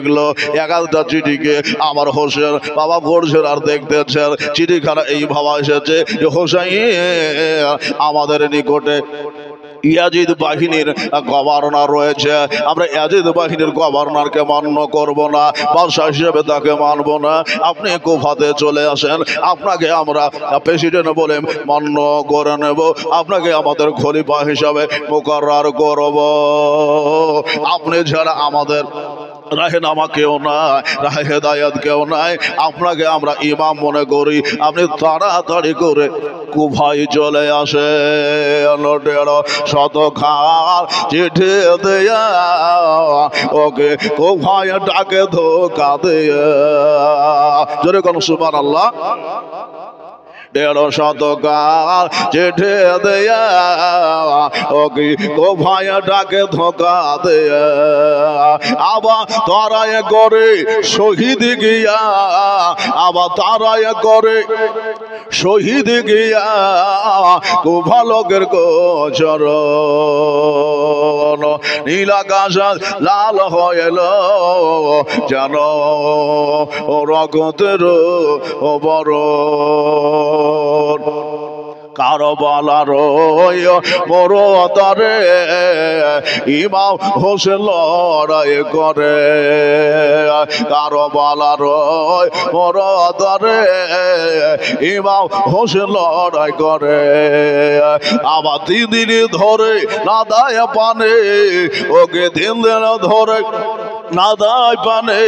লিখলো। এক একটা চিঠিকে আমার হোসেন বাবা পড়ছেন আর দেখতেছেন। চিঠিখানা এই ভাবা এসেছে যে হোসাইন আমাদের নিকটে ইয়াজিদ বাহিনীর গভর্নর রয়েছে, আমরা ইয়াজিদ বাহিনীর গভর্নরকে মান্য করব না, বাদশা হিসেবে তাকে মানব না। আপনি কুফাতে চলে আসেন, আপনাকে আমরা প্রেসিডেন্ট বলে মান্য করে নেব, আপনাকে আমাদের খলিফা হিসাবে মুকরর করব। আপনি ছাড়া আমাদের রাহেনামা কেউ নাই, রাহে হেদায়াত কেউ নাই, আপনাকে আমরা ইমাম মনে করি। আপনি তাড়াতাড়ি করে কুফায় চলে আসে। শতখান চিঠি দেয়া ওকে কুফায় ডাকে ধোকা দেয়া। জোরে কোন সুবহানাল্লাহ। 150 চিঠি দেয়া ওকে কুফায় ডাকে ধোকা দেয়া। আবার তারায় করে শহীদ গিয়া, আবার তারায় করে শহীদ গিয়া কুফা লোকের গোচরণ। নীল আকাশ লাল হইল যেন রক্তের বরণ। কারবালার বড় তরে ইমাম হোসেন লড়াই করে, কারবালার বড় তরে ইমাম হোসেন লড়াই করে। আবার 3 দিন ধরে না দায় পানে, ওকে 3 দিন ধরে না দায় পানে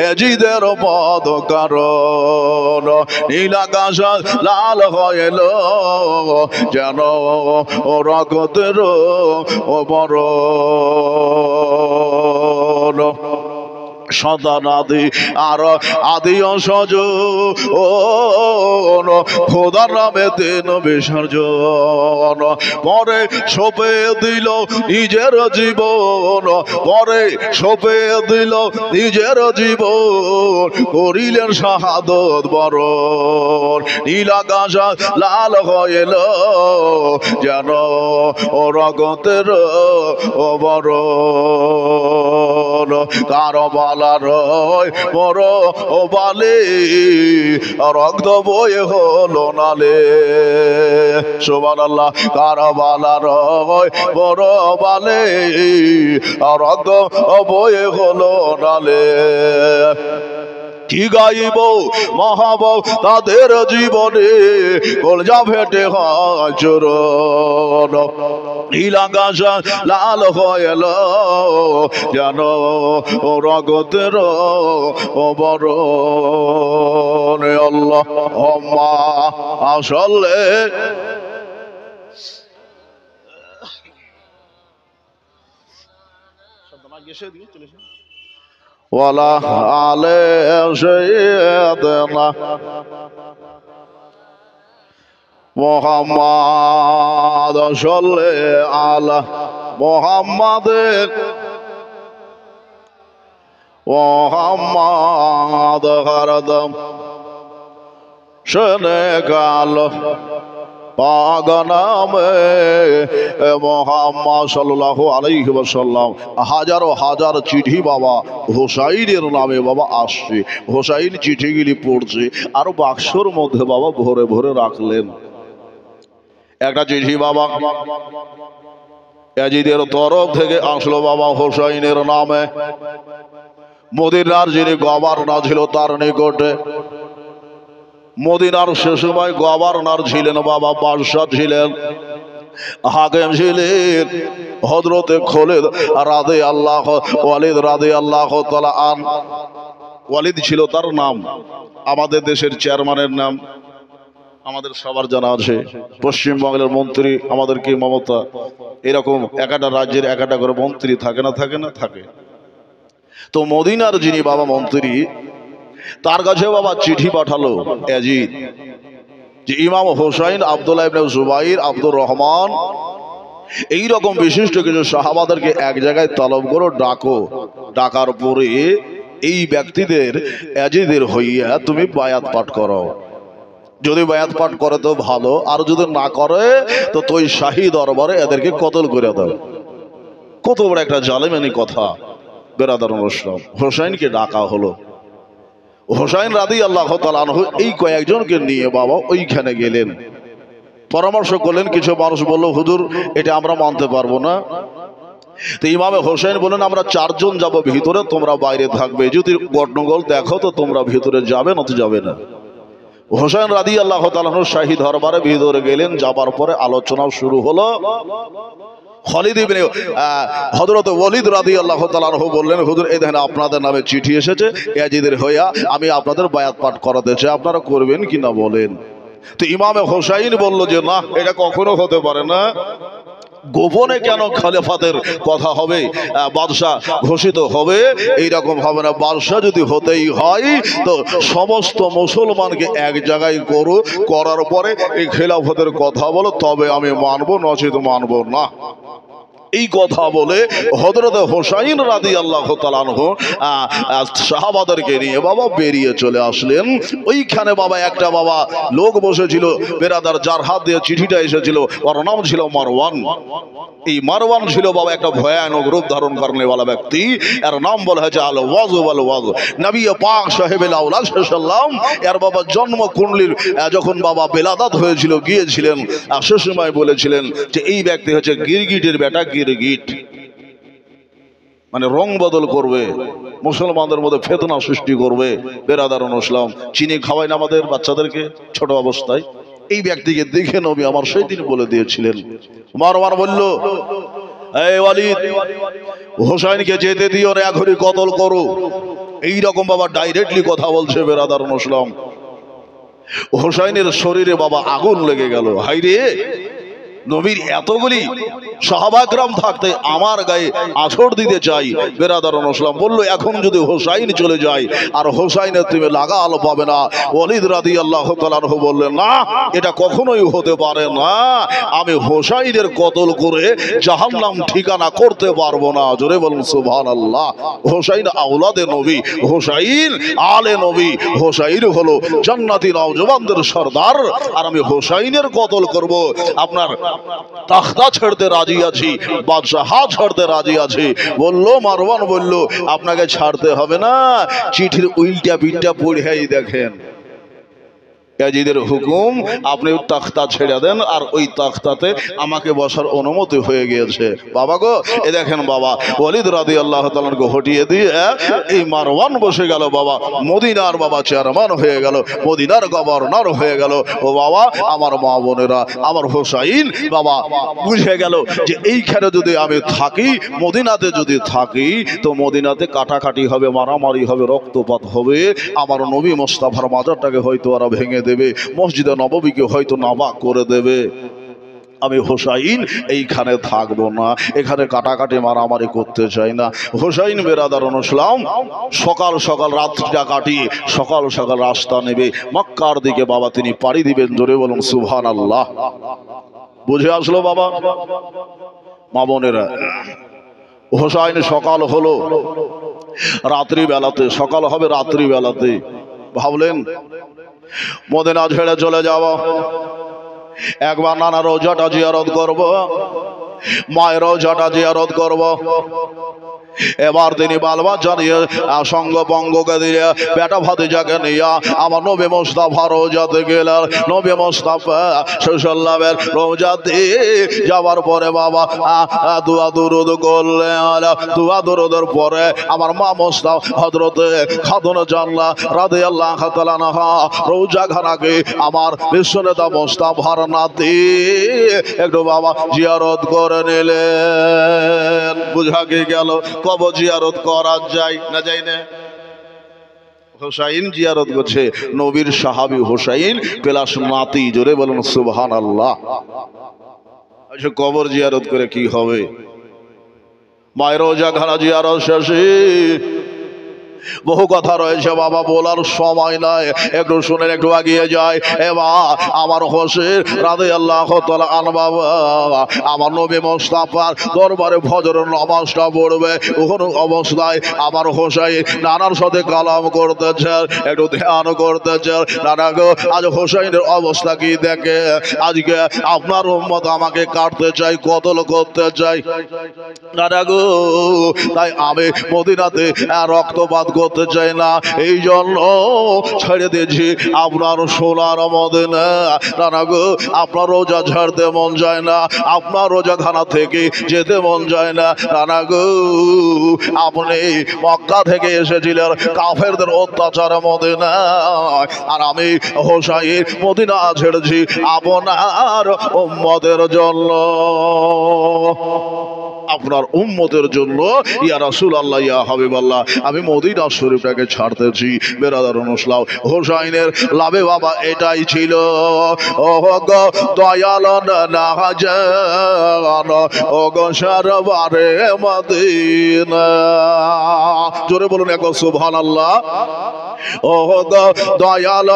এজিদের পদ কারণ। নীল আকাশ লাল হইল যেন রক্তের বরণ। সন্তান আদি আর আদি অসজ ও খোদার নামে 3 বিসর্জন। পরে সঁপে দিল নিজের জীবন, পরে সঁপে দিল নিজের জীবন, করিলেন শাহাদত বরণ। নীল আকাশ লাল হইল যেন রক্তের বরণ। কারবালার বড় ও বালে রক্ত বয়ে হলো নালে। সুবহানাল্লাহ। কারবালার বড় বালে রক্ত বয়ে হলো নালে। কি গাইব মহাব তাদের জীবনে কলজা ফেটে হয় চূরণ। নীল আকাশ লাল হইল যেন রক্তের বরণ। আল্লাহুম্মা সাল্লি ওয়ালা আলে সাইয়্যিদিনা মুহাম্মাদ সাল্লি আলা মুহাম্মাদিন মুহাম্মাদ হরদম শুনে গাল পাগনামে মুহাম্মদ সাল্লাল্লাহু আলাইহি ওয়াসাল্লাম। হাজারো হাজার চিঠি বাবা হোসাইনের নামে বাবা আসছে। হোসাইন চিঠিগুলি পড়ছে আর বাক্সর মধ্যে বাবা ভরে ভরে রাখলেন। একটা চিঠি বাবা ইয়াজিদের তরফ থেকে আসলো বাবা হোসাইনের নামে। মদিনার যিনি গভর্নর ছিল তার নিকটে। মদিনার সে সময় গভর্নর ছিলেন বাবা, বাদশা ছিলেন, হাকিম ছিলেন হযরতে খালিদ রাদিয়াল্লাহু ওয়ালিদ রাদিয়াল্লাহু তাআলা আন। ওয়ালিদ ছিল তার নাম। আমাদের দেশের চেয়ারম্যানের নাম আমাদের সবার জানা আছে। পশ্চিমবঙ্গের মন্ত্রী আমাদের কি মমতা, এরকম এক একটা রাজ্যের এক একটা করে মন্ত্রী থাকে না থাকে না থাকে। তো মদিনার যিনি বাবা মন্ত্রী তার কাছে বাবা চিঠি পাঠালো ইয়াজিদ যে ইমাম হোসাইন, আব্দুল্লাহ ইবনে জুবাইর, আব্দুর রহমান এইরকম বিশিষ্ট কিছু সাহাবাদেরকে এক জায়গায় তলব করো, ডাকো। ডাকার পরে এই ব্যক্তিদের ইয়াজিদের হইয়া তুমি বায়াত পাঠ করো। যদি বায়াত পাঠ করে তো ভালো, আর যদি না করে তো তুই শাহী দরবারে এদেরকে কতল করে দাও। কত বড় একটা জালেমানি কথা। বেরাদারুল ইসলাম, হোসাইনকে ডাকা হলো। হোসাইন রাদিয়াল্লাহু তাআলা আনহু এই কয়েকজনকে নিয়ে বাবা ওইখানে গেলেন। পরামর্শ করলেন, কিছু মানুষ বলল হুজুর এটা আমরা মানতে পারবো না। তো ইমামে হোসেন বলেন আমরা চারজন যাব ভিতরে, তোমরা বাইরে থাকবে, যদি গন্ডগোল দেখো তো তোমরা ভিতরে যাবে, না তো যাবে না। হোসেন রাদিয়াল্লাহু তাআলা আনহু শাহী দরবারে ভিতরে গেলেন। যাবার পরে আলোচনা শুরু হলো। খালিদ ইবনে হযরত ওয়ালিদ রাদিয়াল্লাহু তাআলা আনহু বললেন, হুজুর এই দেখেন আপনাদের নামে চিঠি এসেছে ইয়াজিদের হইয়া, আমি আপনাদের বায়াত পাঠ করাতে চাই, আপনারা করবেন কিনা বলেন। তো ইমামে হোসাইন বলল যে না, এটা কখনো হতে পারে না। গোপনে কেন খলিফাতের কথা হবে, বাদশাহ ঘোষিত হবে, এইরকম হবে না। বাদশাহ যদি হতেই হয় তো সমস্ত মুসলমানকে এক জায়গায় করার পরে এই খেলাফতের কথা বলো, তবে আমি মানবো, নচেত মানবো না। এই কথা বলে হযরত হোসাইন রাদিয়াল্লাহু তাআলা আনহু সাহাবাদেরকে নিয়ে বাবা বেরিয়ে চলে আসলেন। ওইখানে বাবা একটা বাবা লোক বসেছিল বেরাদার, যার হাত দিয়ে চিঠিটা এসেছিল, ওর নাম ছিল মারওয়ান। এই মারওয়ান ছিল বাবা একটা ভয়ানক রূপ ধারণ করেনেওয়ালা ব্যক্তি। এর নাম বলা হয়েছে আল ওয়াজু ওয়াল ওয়াজু। নবী পাক সাহেবেল আওলাদ সাল্লাল্লাহু এর বাবা জন্ম কুণ্ডলীর যখন বাবা বেলাদাত হয়েছিল গিয়েছিলেন, সে সময় বলেছিলেন যে এই ব্যক্তি হচ্ছে গিরগিটের বেটা। গিরগিট মানে রং বদল করবে, মুসলমানদের মধ্যে ফিতনা সৃষ্টি করবে। বেরাদারুল ইসলাম চিনি খাওয়ায় না আমাদের বাচ্চাদেরকে ছোট অবস্থায়। এই ব্যক্তিকে দেখে নবী আমার সেই দিন বলে দিয়েছিলেন। মারওয়ান বলল, এই ওয়ালিদ, হোসাইনকে যেতে দিও না, এখনই কতল করো। এইরকম বাবা ডাইরেক্টলি কথা বলছে বেরাদারুল ইসলাম। হোসাইনের শরীরে বাবা আগুন লেগে গেল। হাইরে, নবীর এতগুলি সাহাবাকরাম থাকতে আমার গায়ে আছড় দিতে চাই। বেরাদারুল ইসলাম বলল, এখন যদি হোসাইন চলে যায় আর হোসাইনের তুমি লাগাল পাবে না। ওয়ালিদ রাদিয়াল্লাহু তাআলা আনহু বললেন, না, এটা কখনোই হতে পারে না। আমি হোসাইনের কতল করে জাহান্নাম ঠিকানা করতে পারবো না। জোরে বলুন সুবহানাল্লাহ। হোসাইন আওলাদে নবী, হোসাইন আলে নবী, হোসাইন হলো জান্নাতি নওজওয়ানদের সর্দার, আর আমি হোসাইনের কতল করব। আপনার তাখতা ছাড়তে রাজি আছি, বাদশাহ ছাড়তে রাজি আছি। বললো মারওয়ান বলল, আপনাকে ছাড়তে হবে না, চিঠির উল্টা পিঠটা পড়েই দেখেন, ইয়াজিদের হুকুম, আপনি তাখতা ছেড়ে দেন, আর ওই তাখতাতে আমাকে বসার অনুমতি হয়ে গিয়েছে। বাবা গো, এ দেখেন বাবা, ওয়ালিদ রাদিয়াল্লাহু তাআলা কে হটিয়ে দিয়ে এই মারওয়ান বসে গেল বাবা, মদিনার বাবা চেয়ারম্যান হয়ে গেল, মদিনার গভর্নর হয়ে গেল। ও বাবা, আমার মা বোনেরা, আমার হোসাইন বাবা বুঝে গেল যে এইখানে যদি আমি থাকি, মদিনাতে যদি থাকি, তো মদিনাতে কাটাকাটি হবে, মারামারি হবে, রক্তপাত হবে। আমার নবী মুস্তাফার মাজারটাকে হয়তো ওরা ভেঙে দেবে, মসজিদে নববীকে হয়তো নাবাক করে দেবে। আমি হোসাইন এইখানে থাকবো না, এখানে কাটাকাটি মারামারি করতে চাই না। হোসাইন বেরাদারুল ইসলাম সকাল সকাল রাতটা কাটিয়ে সকাল সকাল রাস্তা নেবে মক্কার দিকে বাবা তিনি পাড়ি দিবেন। জোরে বলুন সুবহানাল্লাহ। বুঝে আসলো বাবা মা বোনেরা? হোসাইন সকাল হলো রাত্রি বেলাতে, সকাল হবে রাত্রি বেলাতে। ভাবলেন মদিনা ছেড়ে চলে যাব, একবার নানা রোজাটা জিয়ারত করব, মায়ের রোজাটা জিয়ারত করব। এবার তিনি বাল বাচ্চা নিয়ে সঙ্গ বঙ্গকে দিয়ে বেটা ভাতিজাকে নিয়ে আমার নবী মুস্তাফা রোজাতে গেলেন। নবী মুস্তাফা সাল্লামের রোজাতে যাওয়ার পরে বাবা দুয়া দুরুদ করলেন। দুয়া দুরুদের পরে আমার মা মুস্তাফা হযরতে খাতুন জান্নাহ রাদিয়াল্লাহু তাআলা আনহা রোজাখানাকে আমার বিশ্বনেতা মুস্তাফার নাতি একটু বাবা জিয়ারত করে নিলেন। বুঝা গেল কবে জিয়ারত করা যায় না যায় না? হোসাইন জিয়ারত করছে, নবীর সাহাবী হোসাইন প্লাস নাতি। জোরে বলুন সুবহানাল্লাহ। আচ্ছা, কবর জিয়ারত করে কি হবে? মায়ের রোজাখানা জিয়ারত শেষে বহু কথা রয়েছে বাবা, বলার সময় নাই, একটু শুনেন, একটু আগিয়ে যায়। এবার আমার হোসেন রাদিয়াল্লাহু তাআলা আনহু বাবা আমার নবী মুস্তাফার দরবারে ফজরের নামাজটা পড়বে, ওখানে অবস্থায় আমার হোসেন নানার সাথে কালাম করতেছেন, একটু ধ্যান করতেছেন। নানা গো, আজ হোসেনের অবস্থা কি দেখে, আজকে আপনার উম্মত আমাকে কাটতে চাই, কতল করতে চাই নানা গো, তাই আমি মদিনাতে রক্তপাত করতে চাই না, এই জন্য ছেড়ে দিয়েছি আপনার সোনার মদিনা। নানা গো, আপনার রোজা ছাড়তে মন যায় না, আপনার রোজাখানা থেকে যেতে মন যায় না। নানা গো, আপনি মক্কা থেকে এসেছিলেন কাফেরদের অত্যাচারে মদিনা, আর আমি হোসাইন মদিনা ছেড়েছি আপনার উম্মতের জন্য, আপনার উম্মতের জন্য। ইয়া রাসূলুল্লাহ, ইয়া হাবিবাল্লাহ, আমি মদিনা শরীফটাকে ছাড়তেছি। বেরাদারুন ইসলাম, হোসাইনের লাভে বাবা এটাই ছিল। ও গো দয়াল নাহাজান, ও গো সারবারে মদিনা, জোরে বলুন একবার সুবহানাল্লাহ। ও গো দয়াল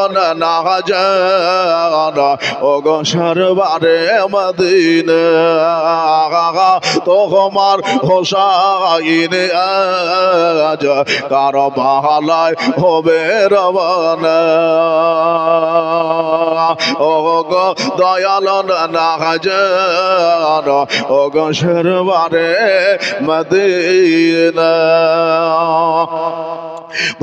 নাহাজান, ও গো সারবারে মদিনা, তোমার হোসাইন আজ কারবালায় হবে রওনা। ও গো দয়াল নাহাজান, ও গো সারবারে মদিনা,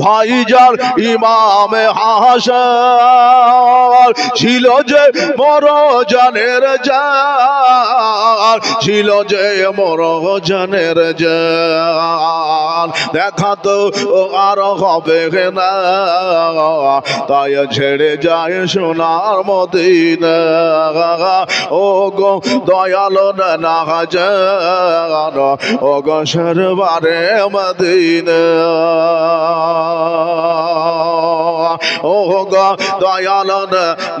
ভাইজান ইমামে হাসান ছিল যে মরজানের জান, ছিল যে মরজানের জান, দেখা তো আর হবে না, তাই ছেড়ে যায় সোনার মদিনা। ও গো দয়াল নাহাজান, ও গো সারবারে মদিনা, ও গো দয়াল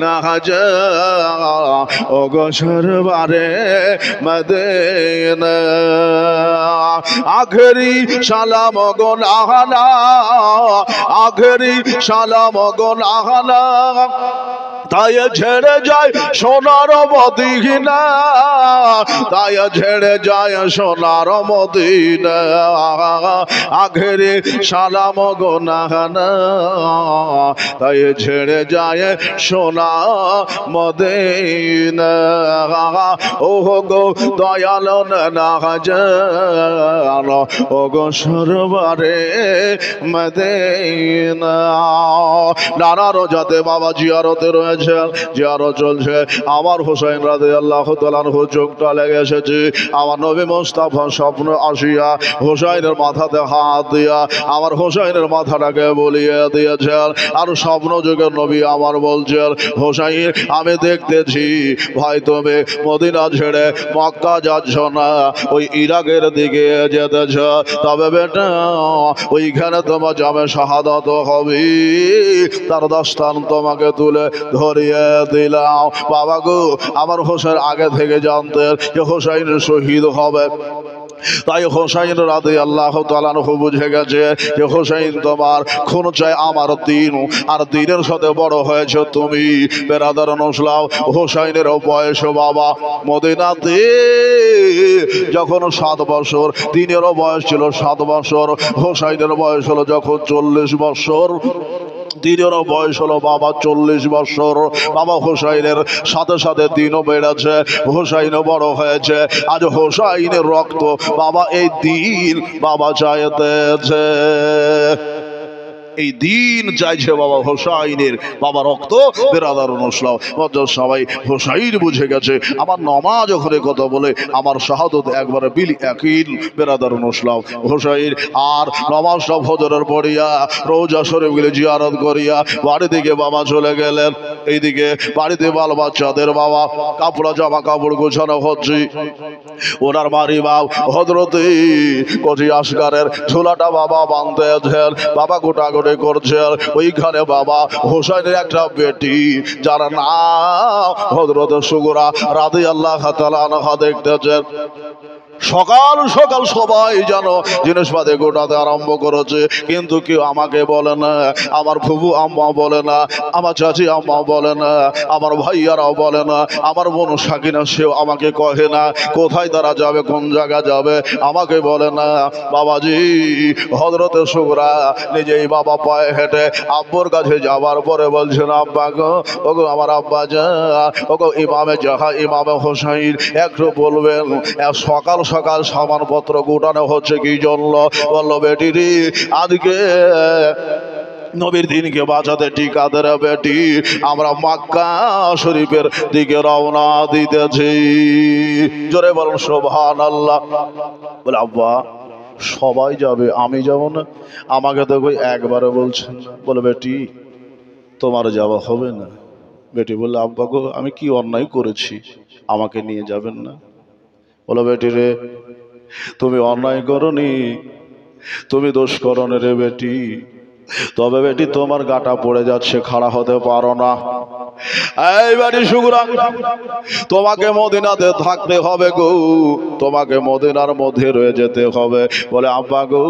নাহাজান, ও গো সারবারে মদিনা, আখেরি সালাম গো নাহানা, আখেরি সালাম গো নাহানা, তাই ছেড়ে যায় সোনার মদিনা, তাই ছেড়ে যায় সোনার মদিনা, আখেরি সালাম গো নাহানা, তাই ছেড়ে যায় সোনা মদিনা। ও গো দয়াল নাহাজান, ও গো সারবারে মদিনা, নানা রোজাতে বাবা জিয়ারতে রয়েছে, জিয়ারত চলছে। আমার হোসেন রাদিয়াল্লাহু তাআলা আনহু চোখটা লেগে এসেছে, আমার নবী মুস্তাফা স্বপ্ন আসিয়া হোসেনের মাথাতে হাত দিয়া আমার হোসেনের মাথাটাকে বলিয়ে দিয়েছেন। আর স্বপ্ন যুগের নবী আমার বলছেন, হোসেন আমি দেখতেছি ভাই তুমি মদিনা ছেড়ে মক্কা যাচ্ছ না, ওই ইরাকের দিকে যেতেছ, তবে বেটা ওইখানে তোমার জামে শাহাদাত হবে, তার দাস্তান তোমাকে তুলে ধরিয়ে দিলাম। বাবা গো, আমার হোসেন আগে থেকে জানতেন যে হোসেন শহীদ হবে, তাই হোসেন রাদিয়াল্লাহু তাআলা আনহু বুঝে গেছে যে হোসেন তোমার খুন চাই আমার দিন, আর দিনের সাথে বড় হয়েছে তুমি। বেরাদারুন ইসলাম, হোসেনের বয়স বাবা মদিনাতে যখন 7 বছর, দিনেরও বয়স ছিল 7 বছর, হোসেনের বয়স হলো যখন 40 বছর, দিনেরও বয়স হলো বাবা 40 বছর। বাবা হোসেনের সাথে সাথে দিনও বেড়েছে, হোসেনও বড় হয়েছে। আজ হোসেনের রক্ত বাবা এই দিন বাবা চাইতেছে, এই দিন চাইছে বাবা হোসাইনের বাবা রক্ত। বেরাদারুন ইসলাম, সবাই হোসাইন বুঝে গেছে আমার নামাজ ওখানে কথা বলে আমার শাহাদত একবারে বিল ইয়াকিন। বেরাদারুন ইসলাম, হোসাইন আর নামাজটা ফজরের পড়িয়া রওজা শরীফ গেলে জিয়ারত করিয়া বাড়ি থেকে বাবা চলে গেলেন। এইদিকে বাড়িতে বাল বাচ্চাদের বাবা কাপড় জামা কাপড় গোছানো হচ্ছে। ওনার মারি বাপ হযরতে কজি আসগারের ঝোলাটা বাবা বাঁধতেছেন। বাবা গোটা গোটা টানাটানি করছে। ওইখানে বাবা হোসেনের একটা বেটি যার নাম হযরত সুগরা রাদিয়াল্লাহু তাআলা আনহা দেখতেছেন। সকাল সকাল সবাই যেন জিনিসপাতি গোটাতে আরম্ভ করেছে, কিন্তু কেউ আমাকে বলে না, আমার ফুফু আম্মা বলে না, আমার চাচি আম্মা বলে না, আমার ভাইয়ারাও বলে না, আমার বোন সাকিনা সেও আমাকে কহে না কোথায় তারা যাবে, কোন জায়গা যাবে, আমাকে বলে না। বাবাজি হযরতে সুগরা নিজেই বাবা পায়ে হেঁটে আব্বুর কাছে যাবার পরে বলছেন, আব্বা গো, ওগো আমার আব্বা যা, ওগো ইমামে জাহা ইমামে হোসাইন একটু বলবেন সকাল সকাল সামানপত্র গোটানো হচ্ছে কি জন্য? বললো, বেটি রে, আজকে নবীর দিনকে বাঁচাতে টিকাদের বেটি আমরা মক্কা শরীফের দিকে রওনা দিতেছি। জোরে বলুন সুবহানাল্লাহ। বলে, আব্বা সবাই যাবে, আমি যাব না? আমাকে তো কই একবারে বলছেন না। বলে, বেটি তোমার যাওয়া হবে না। বেটি বললে, আব্বা গো, আমি কি অন্যায় করেছি আমাকে নিয়ে যাবেন না? বলো, বেটি রে, তুমি অন্যায় করনি, তুমি দোষ করনি রে বেটি, তবে বেটি তোমার গাটা পড়ে যাচ্ছে, খাড়া হতে পারো না। এই বেটি সুগরা, তোমাকে মদিনাতে থাকতে হবে গো, তোমাকে মদিনার মধ্যে রয়ে যেতে হবে। বলে, আব্বা গো,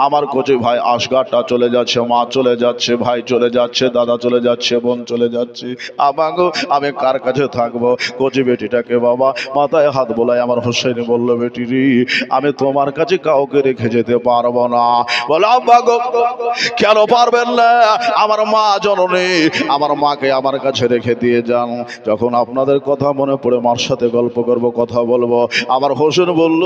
আমার কচি ভাই আসগারটা চলে যাচ্ছে, মা চলে যাচ্ছে, ভাই চলে যাচ্ছে, দাদা চলে যাচ্ছে, বোন চলে যাচ্ছে, আব্বা গো আমি কার কাছে থাকবো? কচি বেটিটাকে বাবা মাথায় হাত বোলায় আমার হোসেন বলল, বেটি রে, আমি তোমার কাছে কাউকে রেখে যেতে পারবো না। বলে, আব্বা গো কেন পারবেন না? আমার মা জননী, আমার মাকে আমার কাছে রেখে দিয়ে যান, যখন আপনাদের কথা মনে পড়ে মার সাথে গল্প করব, কথা বলবো। আমার হোসেন বলল,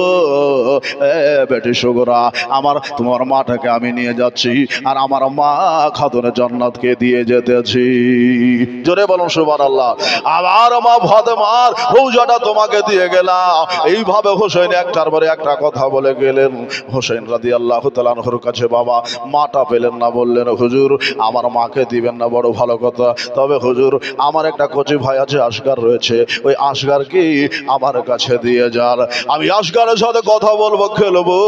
বেটি সুগরা, আমার তোমার মাটাকে আমি নিয়ে যাচ্ছি, আর আমার মা খাতুনে জান্নাতকে দিয়ে যেতেছি। জোরে বলুন সুবহানাল্লাহ। আমার মা ফাতেমার রওজাটা তোমাকে দিয়ে গেলাম। এইভাবে হোসেন একটার পরে একটা কথা বলে গেলেন। হোসেন রাদিয়াল্লাহু তাআলা আনহুর কাছে বাবা মাটা পেলেন না, বললেন, হুজুর আমার মাকে দিবেন না, বড় ভালো কথা, তবে হুজুর আমার একটা কচি ভাই আছে, আসগার রয়েছে, ওই আসগারকে আমার কাছে দিয়ে যান, আমি আসগারের সাথে কথা বলবো, খেলবো,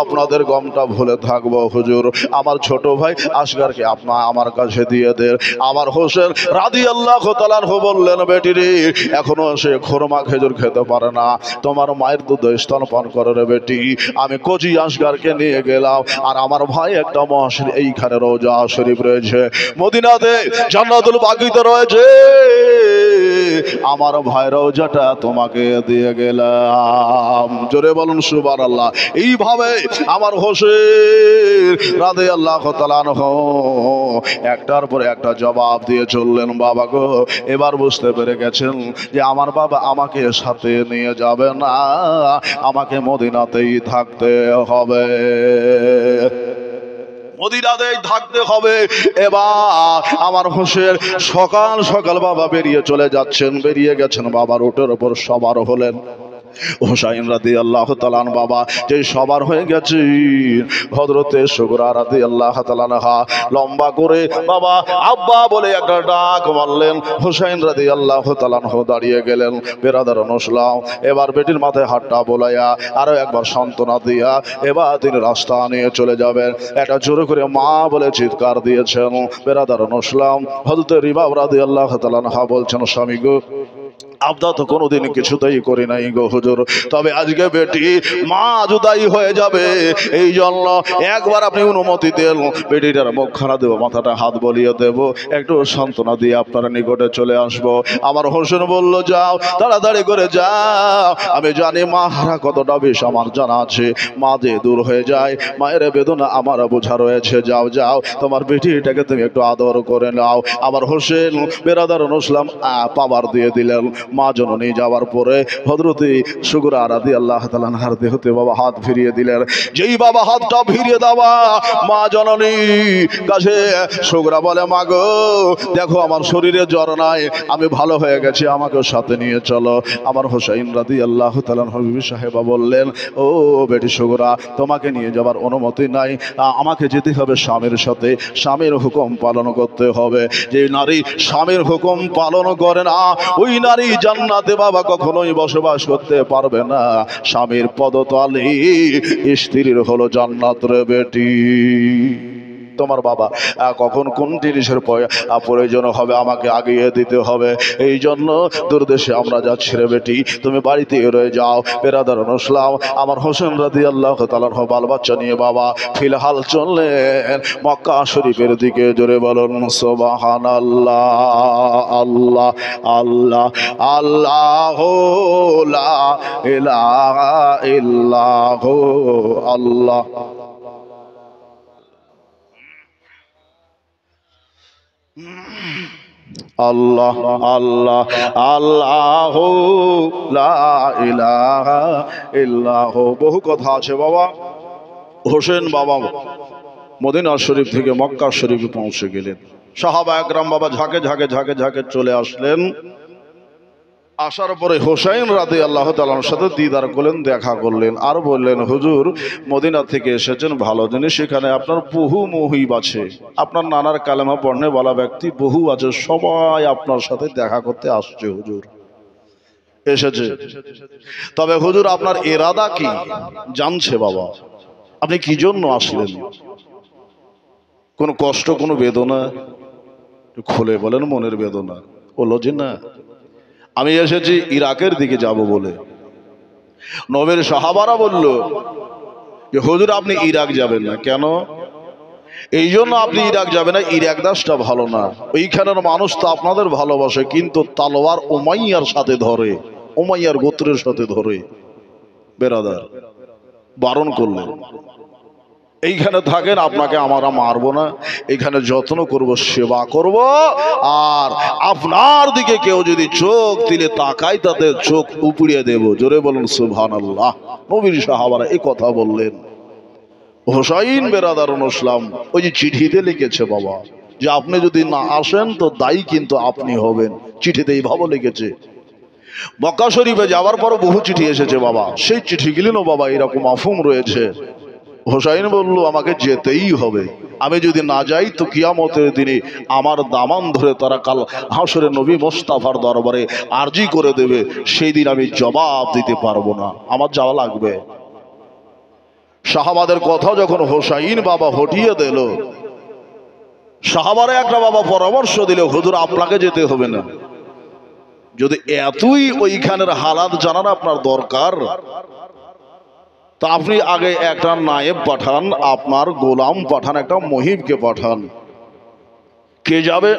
আপনাদের গমটা ভুলে থাকবো। হুজুর আমার ছোট ভাই আসগারকে আমার কাছে দিয়ে দেন। আমার হোসেন রাদিয়াল্লাহু তাআলা আনহু বললেন, বেটি রে, এখনো সে খোরমা খেজুর খেতে পারে না, তোমার মায়ের দুধ স্তনপান করে রে বেটি, আমি কচি আসগারকে নিয়ে গেলাম, আর আমার ভাই একটা মহসিন এইখানে রওজা শরীফ রয়েছে, মদিনাতে জান্নাতুল বাকিতে রয়েছে, আমার ভাই রওজাটা তোমাকে দিয়ে গেলাম। জোরে বলুন সুবহানাল্লাহ। এইভাবে আমার হোসেন রাদিয়াল্লাহু তাআলা আনহু একটার পর একটা জবাব দিয়ে চললেন। বাবা গো, এবার বুঝতে পেরে গেছেন যে আমার বাবা আমাকে সাথে নিয়ে যাবে না, আমাকে মদিনাতেই থাকতে হবে, মদিনাতেই থাকতে হবে। এবার আমার হোসেন সকাল সকাল বাবা বেরিয়ে চলে যাচ্ছেন, বেরিয়ে গেছেন, বাবার উটের ওপর সবার হলেন। হোসাইন রাদিয়াল্লাহু তাআলা আনহু বাবা যে সবার হয়ে গেছে, হযরতে সুগরা রাদিয়াল্লাহু তাআলা আনহা লম্বা করে বাবা আব্বা বলে একটা ডাক মারলেন। হোসাইন রাদিয়াল্লাহু তাআলা আনহু দাঁড়িয়ে গেলেন। বেরাদারান ইসলাম, এবার বেটির মাথায় হাতটা বোলাইয়া আরো একবার সান্ত্বনা দিয়া এবার তিনি রাস্তা নিয়ে চলে যাবেন। একটা জোরে করে মা বলে চিৎকার দিয়েছেন। বেরাদারান ইসলাম, হযরতে রিবাব রাদিয়াল্লাহু তাআলা আনহা বলছেন, স্বামী গো, আবদা তো কোনোদিন কিছুতেই করি নাই গো হুজুর, তবে আজকে বেটি মা জুদাই হয়ে যাবে, এই জন্য একবার আপনি অনুমতি দেন, বেটিটার মুখখানা দেবো, মাথাটা হাত বলিয়ে দেব, একটু সান্ত্বনা দিয়ে আপনার নিকটে চলে আসবো। আমার হোসেন বলল, যাও, তাড়াতাড়ি করে যাও, আমি জানি মা হারা কতটা বেশ আমার জানা আছে, মা যে দূর হয়ে যায়, মায়ের বেদনা আমার বোঝা রয়েছে, যাও যাও, তোমার বেটিটাকে তুমি একটু আদর করে নাও। আমার হোসেন বেরাদারান ইসলাম পাওয়ার দিয়ে দিলেন। মা জননী যাওয়ার পরে হযরতে সুগরা রাদিয়াল্লাহু তাআলা আনহার দেহতে বাবা হাত ফিরিয়ে দিলেন। যেই বাবা হাতটা ফিরিয়ে দেওয়া মা জননী কাছে সুগরা বলে, মা গো, দেখো আমার শরীরে জ্বর নাই, আমি ভালো হয়ে গেছি, আমাকে সাথে নিয়ে চলো। আমার হোসাইন রাদিয়াল্লাহু তাআলা আনহু বিবি সাহেবা বললেন, ও বেটি সুগরা, তোমাকে নিয়ে যাবার অনুমতি নাই, আমাকে যেতে হবে স্বামীর সাথে, স্বামীর হুকুম পালন করতে হবে। যে নারী স্বামীর হুকুম পালন করে না, ওই নারী জান্নাতে বাবা কখনোই বসবাস করতে পারবে না। স্বামীর পদতলে স্ত্রীর হলো জান্নাত রে বেটি। তোমার বাবা কখন কোন জিনিসের প্রয়োজন হবে আমাকে আগিয়ে দিতে হবে। এই জন্য দূরদেশে আমরা যাচ্ছি রে বেটি, তুমি বাড়িতে রয়ে যাও। বেরাদার ইসলাম আমার হোসেন রাদিয়াল্লাহু তাআলা বাল বাচ্চা নিয়ে বাবা ফিলহাল চললেন মক্কা শরীফের দিকে। জোরে বলুন সুবহানাল্লাহ। আল্লাহ আল্লাহ আল্লাহ লা ইলাহা ইল্লাহু আল্লাহ। আল্লাহ আল্লাহ আল্লাহ লা ইলাহা ইল্লাহু। বহু কথা আছে বাবা। হোসেন বাবা মদিনা শরীফ থেকে মক্কা শরীফে পৌঁছে গেলেন। সাহাবা একরাম বাবা ঝাঁকে ঝাঁকে ঝাঁকে ঝাঁকে চলে আসলেন। আসার পরে হোসাইন রাদিয়াল্লাহু তাআলার সাথে দিদার করলেন, দেখা করলেন, আর বললেন হুজুর মদিনা থেকে এসেছেন ভালো জিনিস, সেখানে আপনার বহু মুহিব আছে, আপনার নানার কালেমা পড়নে বলা ব্যক্তি বহু আছে, সবাই আপনার সাথে দেখা করতে আসছে হুজুর, এসেছে। তবে হুজুর আপনার ইরাদা কি জানছে বাবা, আপনি কি জন্য আসলেন? কোন কষ্ট কোন বেদনা? খুলে বলেন মনের বেদনা। বললো যে না, আমি এসেছি ইরাকের দিকে যাব বলে। নবীর সাহাবারা বলল যে হুজুর আপনি ইরাক যাবেন না কেন? এই জন্য আপনি ইরাক যাবেন না, ইরাক দেশটা ভালো না, ওইখানের মানুষ তো আপনাদের ভালোবাসে কিন্তু তালোয়ার উমাইয়ার সাথে ধরে, উমাইয়ার গোত্রের সাথে ধরে। বেরাদার বারণ করলেন এইখানে থাকেন, আপনাকে আমরা মারবো না, এখানে যত্ন করব, সেবা করব, আর আপনার দিকে কেউ যদি চোখ দিলে তাকায় তাদের চোখ উপড়িয়ে দেব। জোরে বলুন সুবহানাল্লাহ। নবীর সাহাবারা এই কথা বললেন। হোসাইন বেরাদারুল ইসলাম ওই যে চিঠিতে লিখেছে বাবা যে আপনি যদি না আসেন তো দায়ী কিন্তু আপনি হবেন, চিঠিতে এইভাবে লিখেছে। মক্কা শরীফে যাওয়ার পর বহু চিঠি এসেছে বাবা, সেই চিঠিগুলিও বাবা এরকম মাফহুম রয়েছে। হোসাইন বলল আমাকে যেতেই হবে, আমি যদি না যাই তো কিয়ামতের দিনে আমার দামান ধরে তারা কাল হাসরে নবী মোস্তাফার দরবারে আরজি করে দেবে, সেই দিন আমি জবাব দিতে পারবো না, আমার যাওয়া লাগবে। সাহাবাদের কথা যখন হোসাইন বাবা হটিয়ে দিল, সাহাবারে একটা বাবা পরামর্শ দিল হুজুর আপনাকে যেতে হবে না, যদি এতই ওইখানের হালাত জানার আপনার দরকার তা আপনি আগে একটা নায়েব পাঠান, আপনার গোলাম পাঠান, একটা মহিবকে পাঠান। কে যাবে?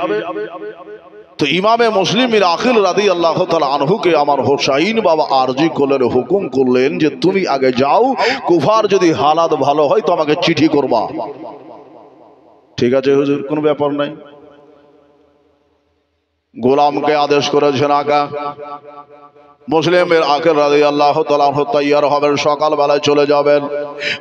তো ইমামে মুসলিম আখিল রাদিয়াল্লাহু তাআলা আনহুকে আমার হোসাইন বাবা আরজি করলেন, হুকুম করলেন যে তুমি আগে যাও, কুফার যদি হালাত ভালো হয় তো আমাকে চিঠি করবা। ঠিক আছে হুজুর, কোনো ব্যাপার নাই। গোলামকে আদেশ করেছেন আকা। মুসলিমের আখিল রাদিয়াল্লাহু তাআলা আনহু তৈয়ার হবেন, সকালবেলায় চলে যাবেন।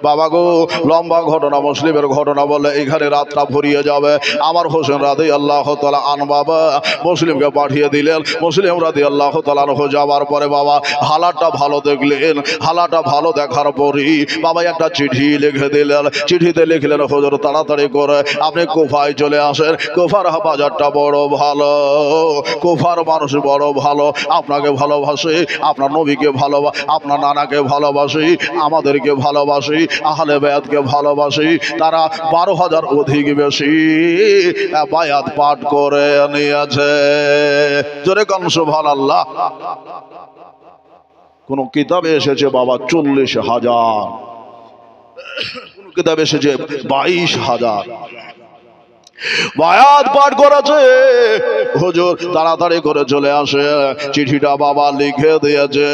বাবা গো লম্বা ঘটনা, মুসলিমের ঘটনা বলে এখানে রাতটা ভরিয়ে যাবে। আমার হোসেন রাদিয়াল্লাহু তাআলা আন বাবা মুসলিমকে পাঠিয়ে দিলেন। মুসলিম রাদিয়াল্লাহু তাআলা আনহু যাওয়ার পরে বাবা হালাতটা ভালো দেখলেন, হালাতটা ভালো দেখার পরই বাবা একটা চিঠি লিখে দিলেন। চিঠিতে লিখলেন হুজুর তাড়াতাড়ি করে আপনি কুফায় চলে আসেন, কুফার বাজারটা বড় ভালো, কুফার মানুষ বড় ভালো, আপনাকে ভালোবাসে, আপনার নবীকে ভালোবাসে, আপনার নানাকে ভালোবাসি, আমাদেরকে ভালোবাসি, আহলে বায়াতকে ভালোবাসি, তারা 12,000 অধিক বেশি বায়াত পাঠ করে নিয়েছে। জোরে কোন সুবহানাল্লাহ। কোন কিতাবে এসেছে বাবা 40,000, কোন কিতাবে এসেছে 22,000 বায়াত পাঠ করেছে। হুজুর তাড়াতাড়ি করে চলে আসে, চিঠিটা বাবা লিখে দিয়েছে।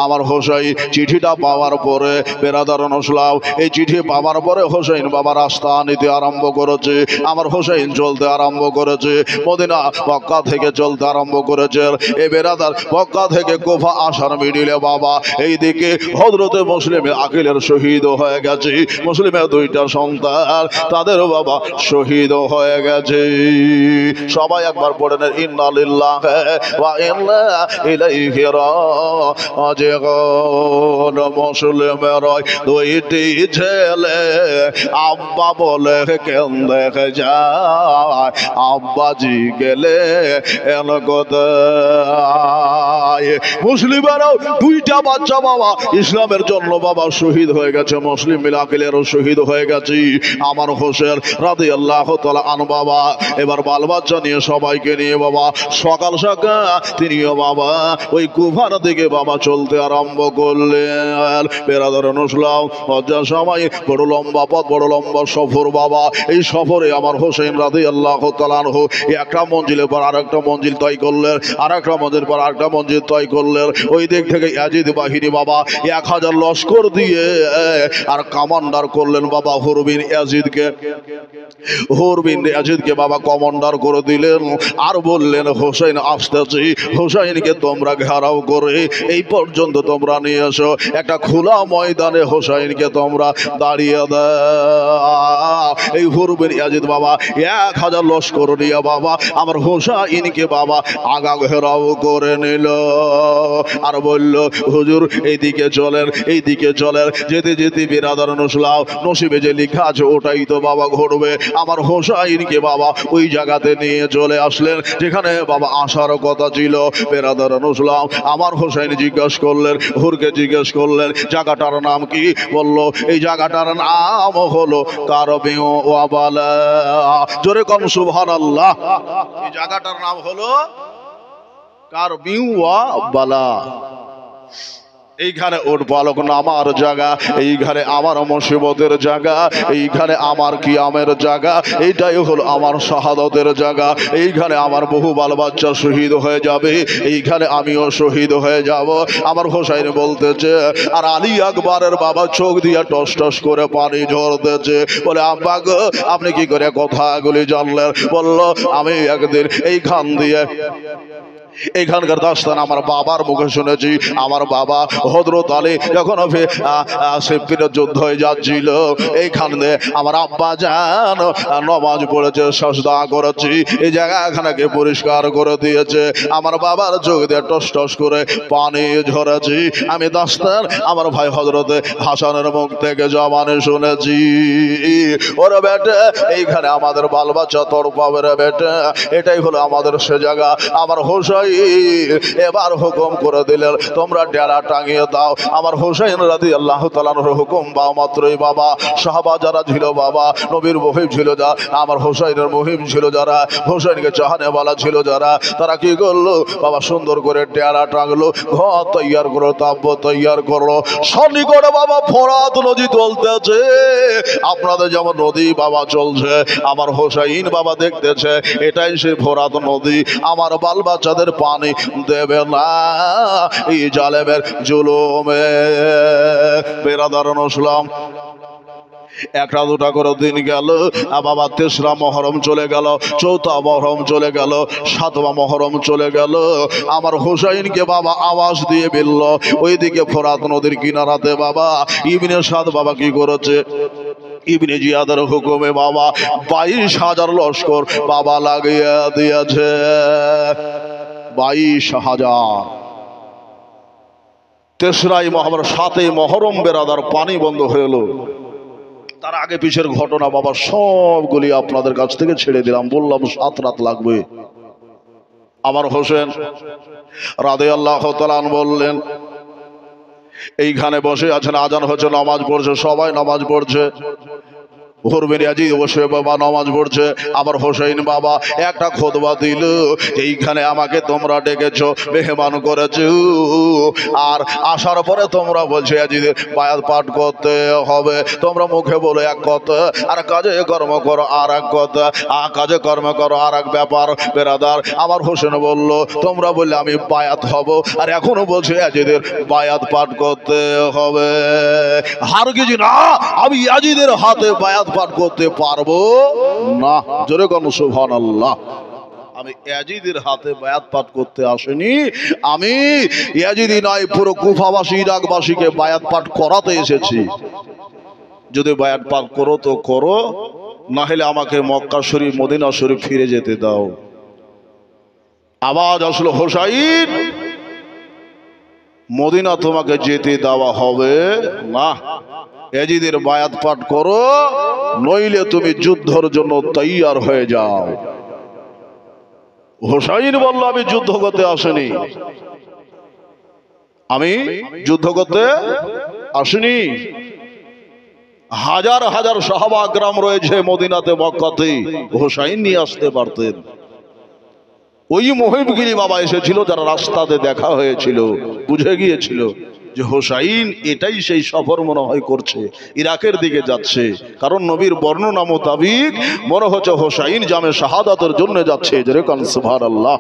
আমার হোসাইন চিঠিটা পাওয়ার পরে বেরাদারুল ইসলাম এই চিঠি পাওয়ার পরে হোসাইন বাবা রাস্তা নিতে আরম্ভ করেছে। আমার হোসাইন চলতে আরম্ভ করেছে, মদিনা মক্কা থেকে চলতে আরম্ভ করেছে। এই বেরাদার মক্কা থেকে কুফা আসার মিডিলে বাবা এইদিকে হযরতে মুসলিম আকিলের শহীদ হয়ে গেছে। মুসলিমের 2টা সন্তান তাদের বাবা শহীদ হয়ে গেছে। সবাই একবার পড়ে বললেন ইন্না লিল্লাহি ওয়া ইন্না ইলাইহি রাজিউন। মুসলিমের দুইটি ছেলে আব্বা বলে কেন্দে যায়, আব্বাজি গেলে এন কোথায়। মুসলিমেরও দুইটা বাচ্চা বাবা ইসলামের জন্য বাবা শহীদ হয়ে গেছে, মুসলিম মিলাকিলেরও শহীদ হয়ে গেছে। আমার হোসেন রাদিয়াল্লাহু তাআলা আনহু বাবা এবার বাল বাচ্চা নিয়ে সবাইকে নিয়ে বাবা সকাল সকাল তিনিও বাবা ওই কুফার দিকে বাবা চলতে আরম্ভ করলেন। বেরাদার ইসলাম হজ্জার সময় বড় লম্বা পথ, বড় লম্বা সফর বাবা। এই সফরে আমার হোসেন রাদিয়াল্লাহু তাআলা আনহু একটা মঞ্জিলের পর আরেকটা মঞ্জিল তয় করলেন, আরেকটা মঞ্জিল পর আরেকটা মঞ্জিল তয় করলেন। ওই দিক থেকে ইয়াজিদ বাহিনী বাবা 1000 লস্কর দিয়ে আর কমান্ডার করলেন বাবা হুর বিন ইয়াজিদকে। হুর বিন ইয়াজিদকে বাবা কমান্ডার করে দিলেন আর বললেন হোসেন আসতেছি, হোসেনকে তোমরা ঘেরাও করে এই পর্যন্ত তোমরা নিয়ে এসো, একটা খোলা ময়দানে হোসেনকে তোমরা দাঁড়িয়ে দাও। এই হুর বিন ইয়াজিদ বাবা 1000 লস্কর নিয়ে বাবা আমার হোসেনকে বাবা আগা ঘেরাও করে নিল আর বলল হুজুর এইদিকে চলেন, এইদিকে চলেন। যেতে যেতে বিরাদার নসলাও নসিবে যে লেখা আছে ওটাই তো বাবা ঘটবে। আমার হোসেনকে বাবা ওই জায়গাতে নিয়ে চলে আসলেন যেখানে বাবা আসার কথা ছিল। বিরাদার নসলাম আমার হোসেন জিজ্ঞাসা করলেন, হুরকে জিজ্ঞেস করলেন জায়গাটার নাম কি? বলল এই জায়গাটার নাম হলো কারবিউ ওয়া বালা। জোরে কোন সুবহানাল্লাহ। এই জায়গাটার নাম হলো কারবিউ ওয়া বালা। এইখানে ওর বালক নামার জায়গা, এইখানে আমার মুসিবতের জায়গা, এইখানে আমার কিয়ামের জায়গা, এইটাই হলো আমার শাহাদতের জায়গা। এইখানে আমার বহু বাল বাচ্চা শহীদ হয়ে যাবে, এইখানে আমিও শহীদ হয়ে যাব। আমার হোসেন বলতেছে আর আলী আকবরের বাবা চোখ দিয়ে টস টস করে পানি ঝরতেছে। বলে আব্বা গো আপনি কি করে কথাগুলি জানলেন? বলল আমি একদিন এইখান দিয়ে এখানকার দাস্তান আমার বাবার মুখে শুনেছি। আমার বাবা হযরত আলী যখন সিফিনের যুদ্ধ হয়ে যাচ্ছিল এইখানে আমার আব্বা জান নামাজ পড়েছে, সাজদা করেছি, এই জায়গাখানাকে পরিষ্কার করে দিয়েছে। আমার বাবার চোখ দিয়ে টস টস করে পানি ঝরেছি। আমি দাস্তান আমার ভাই হযরতে হাসানের মুখ থেকে জবানে শুনেছি। ওরে বেটা এইখানে আমাদের বাল বাচ্চা তোর পাবে রে বেটা, এটাই হলো আমাদের সে জায়গা। আমার হোসেন এবার হুকুম করে দিলেন তোমরা ডেরা টাঙিয়ে দাও। আমার হোসেন রাদিয়াল্লাহু তাআলার হুকুম বা মাত্রই বাবা সাহাবা যারা ছিল বাবা নবীর মুহিব ছিল, যা আমার হোসেনের মুহিব ছিল যারা, হোসেনকে চাহানেওয়ালা ছিল যারা, তারা কি করলো বাবা সুন্দর করে ডেরা টাঙলো, ঘর তৈয়ার করলো, তাব্য তৈয়ার করলো। সন্নিকটে বাবা ফোরাত নদী চলতেছে, আপনাদের যেমন নদী বাবা চলছে আমার হোসেন বাবা দেখতেছে এটাই সে ফোরাত নদী। আমার বাল বাচ্চাদের পানি দেবে না এই জালেমের জুলুমে। বেরাদার নসলাম একটা দুটা করে দিন গেল, বাবা তেসরা মহরম চলে গেল, চৌথা মহরম চলে গেল, সাতমা মহরম চলে গেল। আমার হোসেনকে বাবা আওয়াজ দিয়ে বলল ওইদিকে ফোরাত নদীর কিনারাতে বাবা ইবনে সাদ বাবা কি করেছে, ইবনে জিয়াদের হুকুমে বাবা 22,000 লস্কর বাবা লাগিয়ে দিয়েছে। 22,000। তেসরাই মহরম, 7ই মহরম বেরাদার পানি বন্ধ হয়ে এলো। তার আগে পিছের ঘটনা বাবা সবগুলি আপনাদের কাছ থেকে ছেড়ে দিলাম, বললাম 7 রাত লাগবে। আমার হোসেন রাদিয়াল্লাহু তাআলা বললেন এইখানে বসে আছেন, আজান হচ্ছে, নামাজ পড়ছে, সবাই নামাজ পড়ছে। হুর বিন ইয়াজিদ বসে বাবা নামাজ পড়ছে। আমার হোসেন বাবা একটা খুতবা দিল, এইখানে আমাকে তোমরা ডেকেছো, মেহমান করেছো, আর আসার পরে তোমরা বলছো ইয়াজিদের বায়াত পাঠ করতে হবে। তোমরা মুখে বলে এক কথা আর কাজে কর্ম করো আর এক কথা, কাজে কর্ম করো আর এক ব্যাপার। বেরাদার আমার হোসেন বলল তোমরা বললে আমি বায়াত হব, আর এখনো বলছো ইয়াজিদের বায়াত পাঠ করতে হবে। হারগিজ না, আমি ইয়াজিদের হাতে বায়াত পাঠ করতে পারবো না। জোরে কোন সুবহানাল্লাহ। আমি ইয়াজিদের হাতে বায়াত পাঠ করতে আসেনি, আমি ইয়াজিদি নয় পুরো কুফাবাসী ইরাকবাসীকে বায়াত পাঠ করাতে এসেছি। যদি বায়াত পাঠ করো তো করো, না হলে আমাকে মক্কা শরীফ মদিনা শরীফ ফিরে যেতে দাও। আওয়াজ আসলো, হোসাইন মদিনা তোমাকে যেতে দেওয়া হবে না, এজিদের বায়াত পাঠ করো, নইলে তুমি যুদ্ধের জন্য তৈয়ার হয়ে যাও। হোসাইন বলল, আমি যুদ্ধ করতে আসিনি, আমি যুদ্ধ করতে আসিনি। হাজার হাজার সাহাবা আকরাম রয়েছে মদিনাতে মক্কাতে, হোসাইন নিয়ে আসতে পারতেন। ওই মহিবগিরি বাবা এসেছিল, যারা রাস্তাতে দেখা হয়েছিল, বুঝে গিয়েছিল যে হোসাইন এটাই সেই সফর মনে হয় করছে, ইরাকের দিকে যাচ্ছে। কারণ নবীর বর্ণনা মোতাবিক মনে হচ্ছে হোসাইন জামে শাহাদাতের জন্য যাচ্ছে। যেরকম সুবহানাল্লাহ।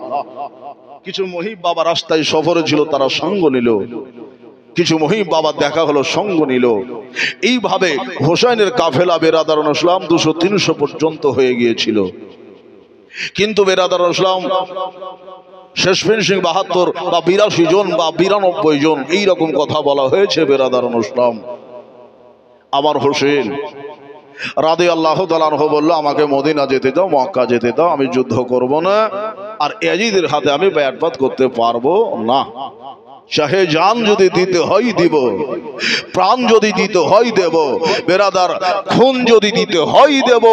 কিছু মহিব বাবা রাস্তায় সফরে ছিল, তারা সঙ্গ নিল। কিছু মহিব বাবা দেখা হলো, সঙ্গ নিল। এইভাবে হোসাইনের কাফেলা বেরাদারুল ইসলাম 200-300 পর্যন্ত হয়ে গিয়েছিল। কিন্তু বেরাদারুল ইসলাম শেষ ফিনিশিং 72 বা 82 জন বা 92 জন এইরকম কথা বলা হয়েছে বেরাদারুল ইসলাম। আমার হোসেন রাদিয়াল্লাহু তাআলা আনহু বলল, আমাকে মদিনা যেতে দাও, মক্কা যেতে দাও, আমি যুদ্ধ করব না, আর ইয়াজিদের হাতে আমি বায়াত করতে পারবো না। চাহে জান যদি দিতে হয় দিব, প্রাণ যদি দিতে হয় দেব, বেরাদার খুন যদি দিতে হয় দেব,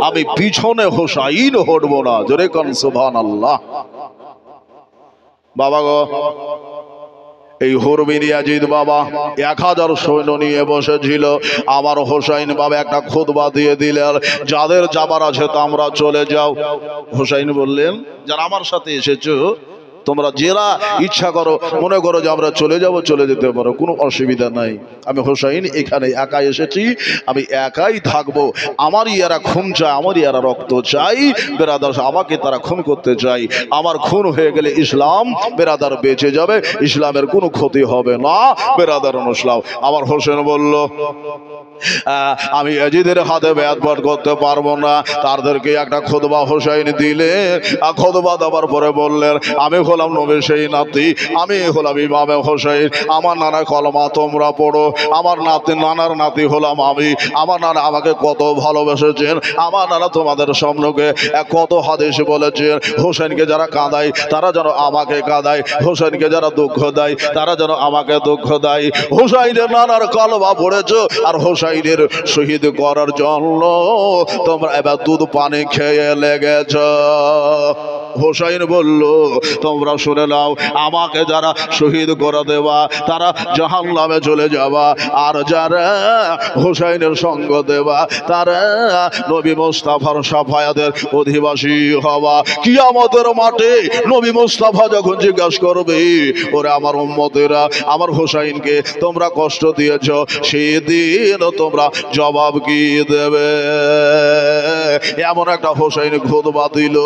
আমি পিছনে হোসাইন হটব না। জোরে কোন সুবহানাল্লাহ। বাবা গো, এই হুরবিন ইয়াজিদ বাবা 1000 সৈন্য নিয়ে বসেছিল। আমার হোসাইন বাবা একটা খুতবা দিয়ে দিলেন, যাদের যাবার আছে তোমরা চলে যাও। হোসাইন বললেন, যারা আমার সাথে এসেছো তোমরা জেরা ইচ্ছা করো, মনে করো যে আমরা চলে যাব, চলে যেতে পারো, কোনো অসুবিধা নাই। আমি হোসাইন এখানে একাই এসেছি, আমি একাই থাকবো। আমারই এরা খুন চায়, আমারই এরা রক্ত চাই। বেরাদার আমাকে তারা খুন করতে চাই। আমার খুন হয়ে গেলে ইসলাম বেরাদার বেঁচে যাবে, ইসলামের কোনো ক্ষতি হবে না। বেরাদার ইসলাম। আমার হোসেন বলল, আমি ইয়াজিদের হাতে বায়াত করতে পারবো না। তাদেরকে একটা খুতবা হোসাইন দিলে, খুতবা দেওয়ার পরে বললেন, আমি হলাম নবীর সেই নাতি, আমি হলাম ইমামে হোসাইন, আমার নানা কলমা তোমরা পড়ো। আমার নানার নাতি হলাম আমি। আমার নানা আমাকে কত ভালোবেসেছেন, আমার নানা তোমাদের সম্মুখে কত হাদিস বলেছেন। হোসেনকে যারা কাঁদায় তারা যেন আমাকে কাঁদায়, হোসেনকে যারা দুঃখ দেয় তারা যেন আমাকে দুঃখ দেয়। হোসাইনের নানার কলমা পড়েছো, আর হোসাইনের শহীদ করার জন্য তোমরা এবার দুধ পানি খেয়ে লেগেছ। হোসাইন বলল, তোমরা শুনে নাও, আমাকে যারা শহীদ করে দেবা তারা জাহান্নামে চলে যাবা, আর যারা হোসাইনের সঙ্গ দেবা তারা নবী মুস্তাফার শাফায়াতের অধিবাসী হবা। কিয়ামতের মাঠে নবী মুস্তাফা যখন জিজ্ঞাসা করবে, ওরে আমার উম্মতেরা, আমার হোসাইনকে তোমরা কষ্ট দিয়েছ, সেদিন তোমরা জবাব কি দেবে? এমন একটা হোসাইন খুতবা দিল,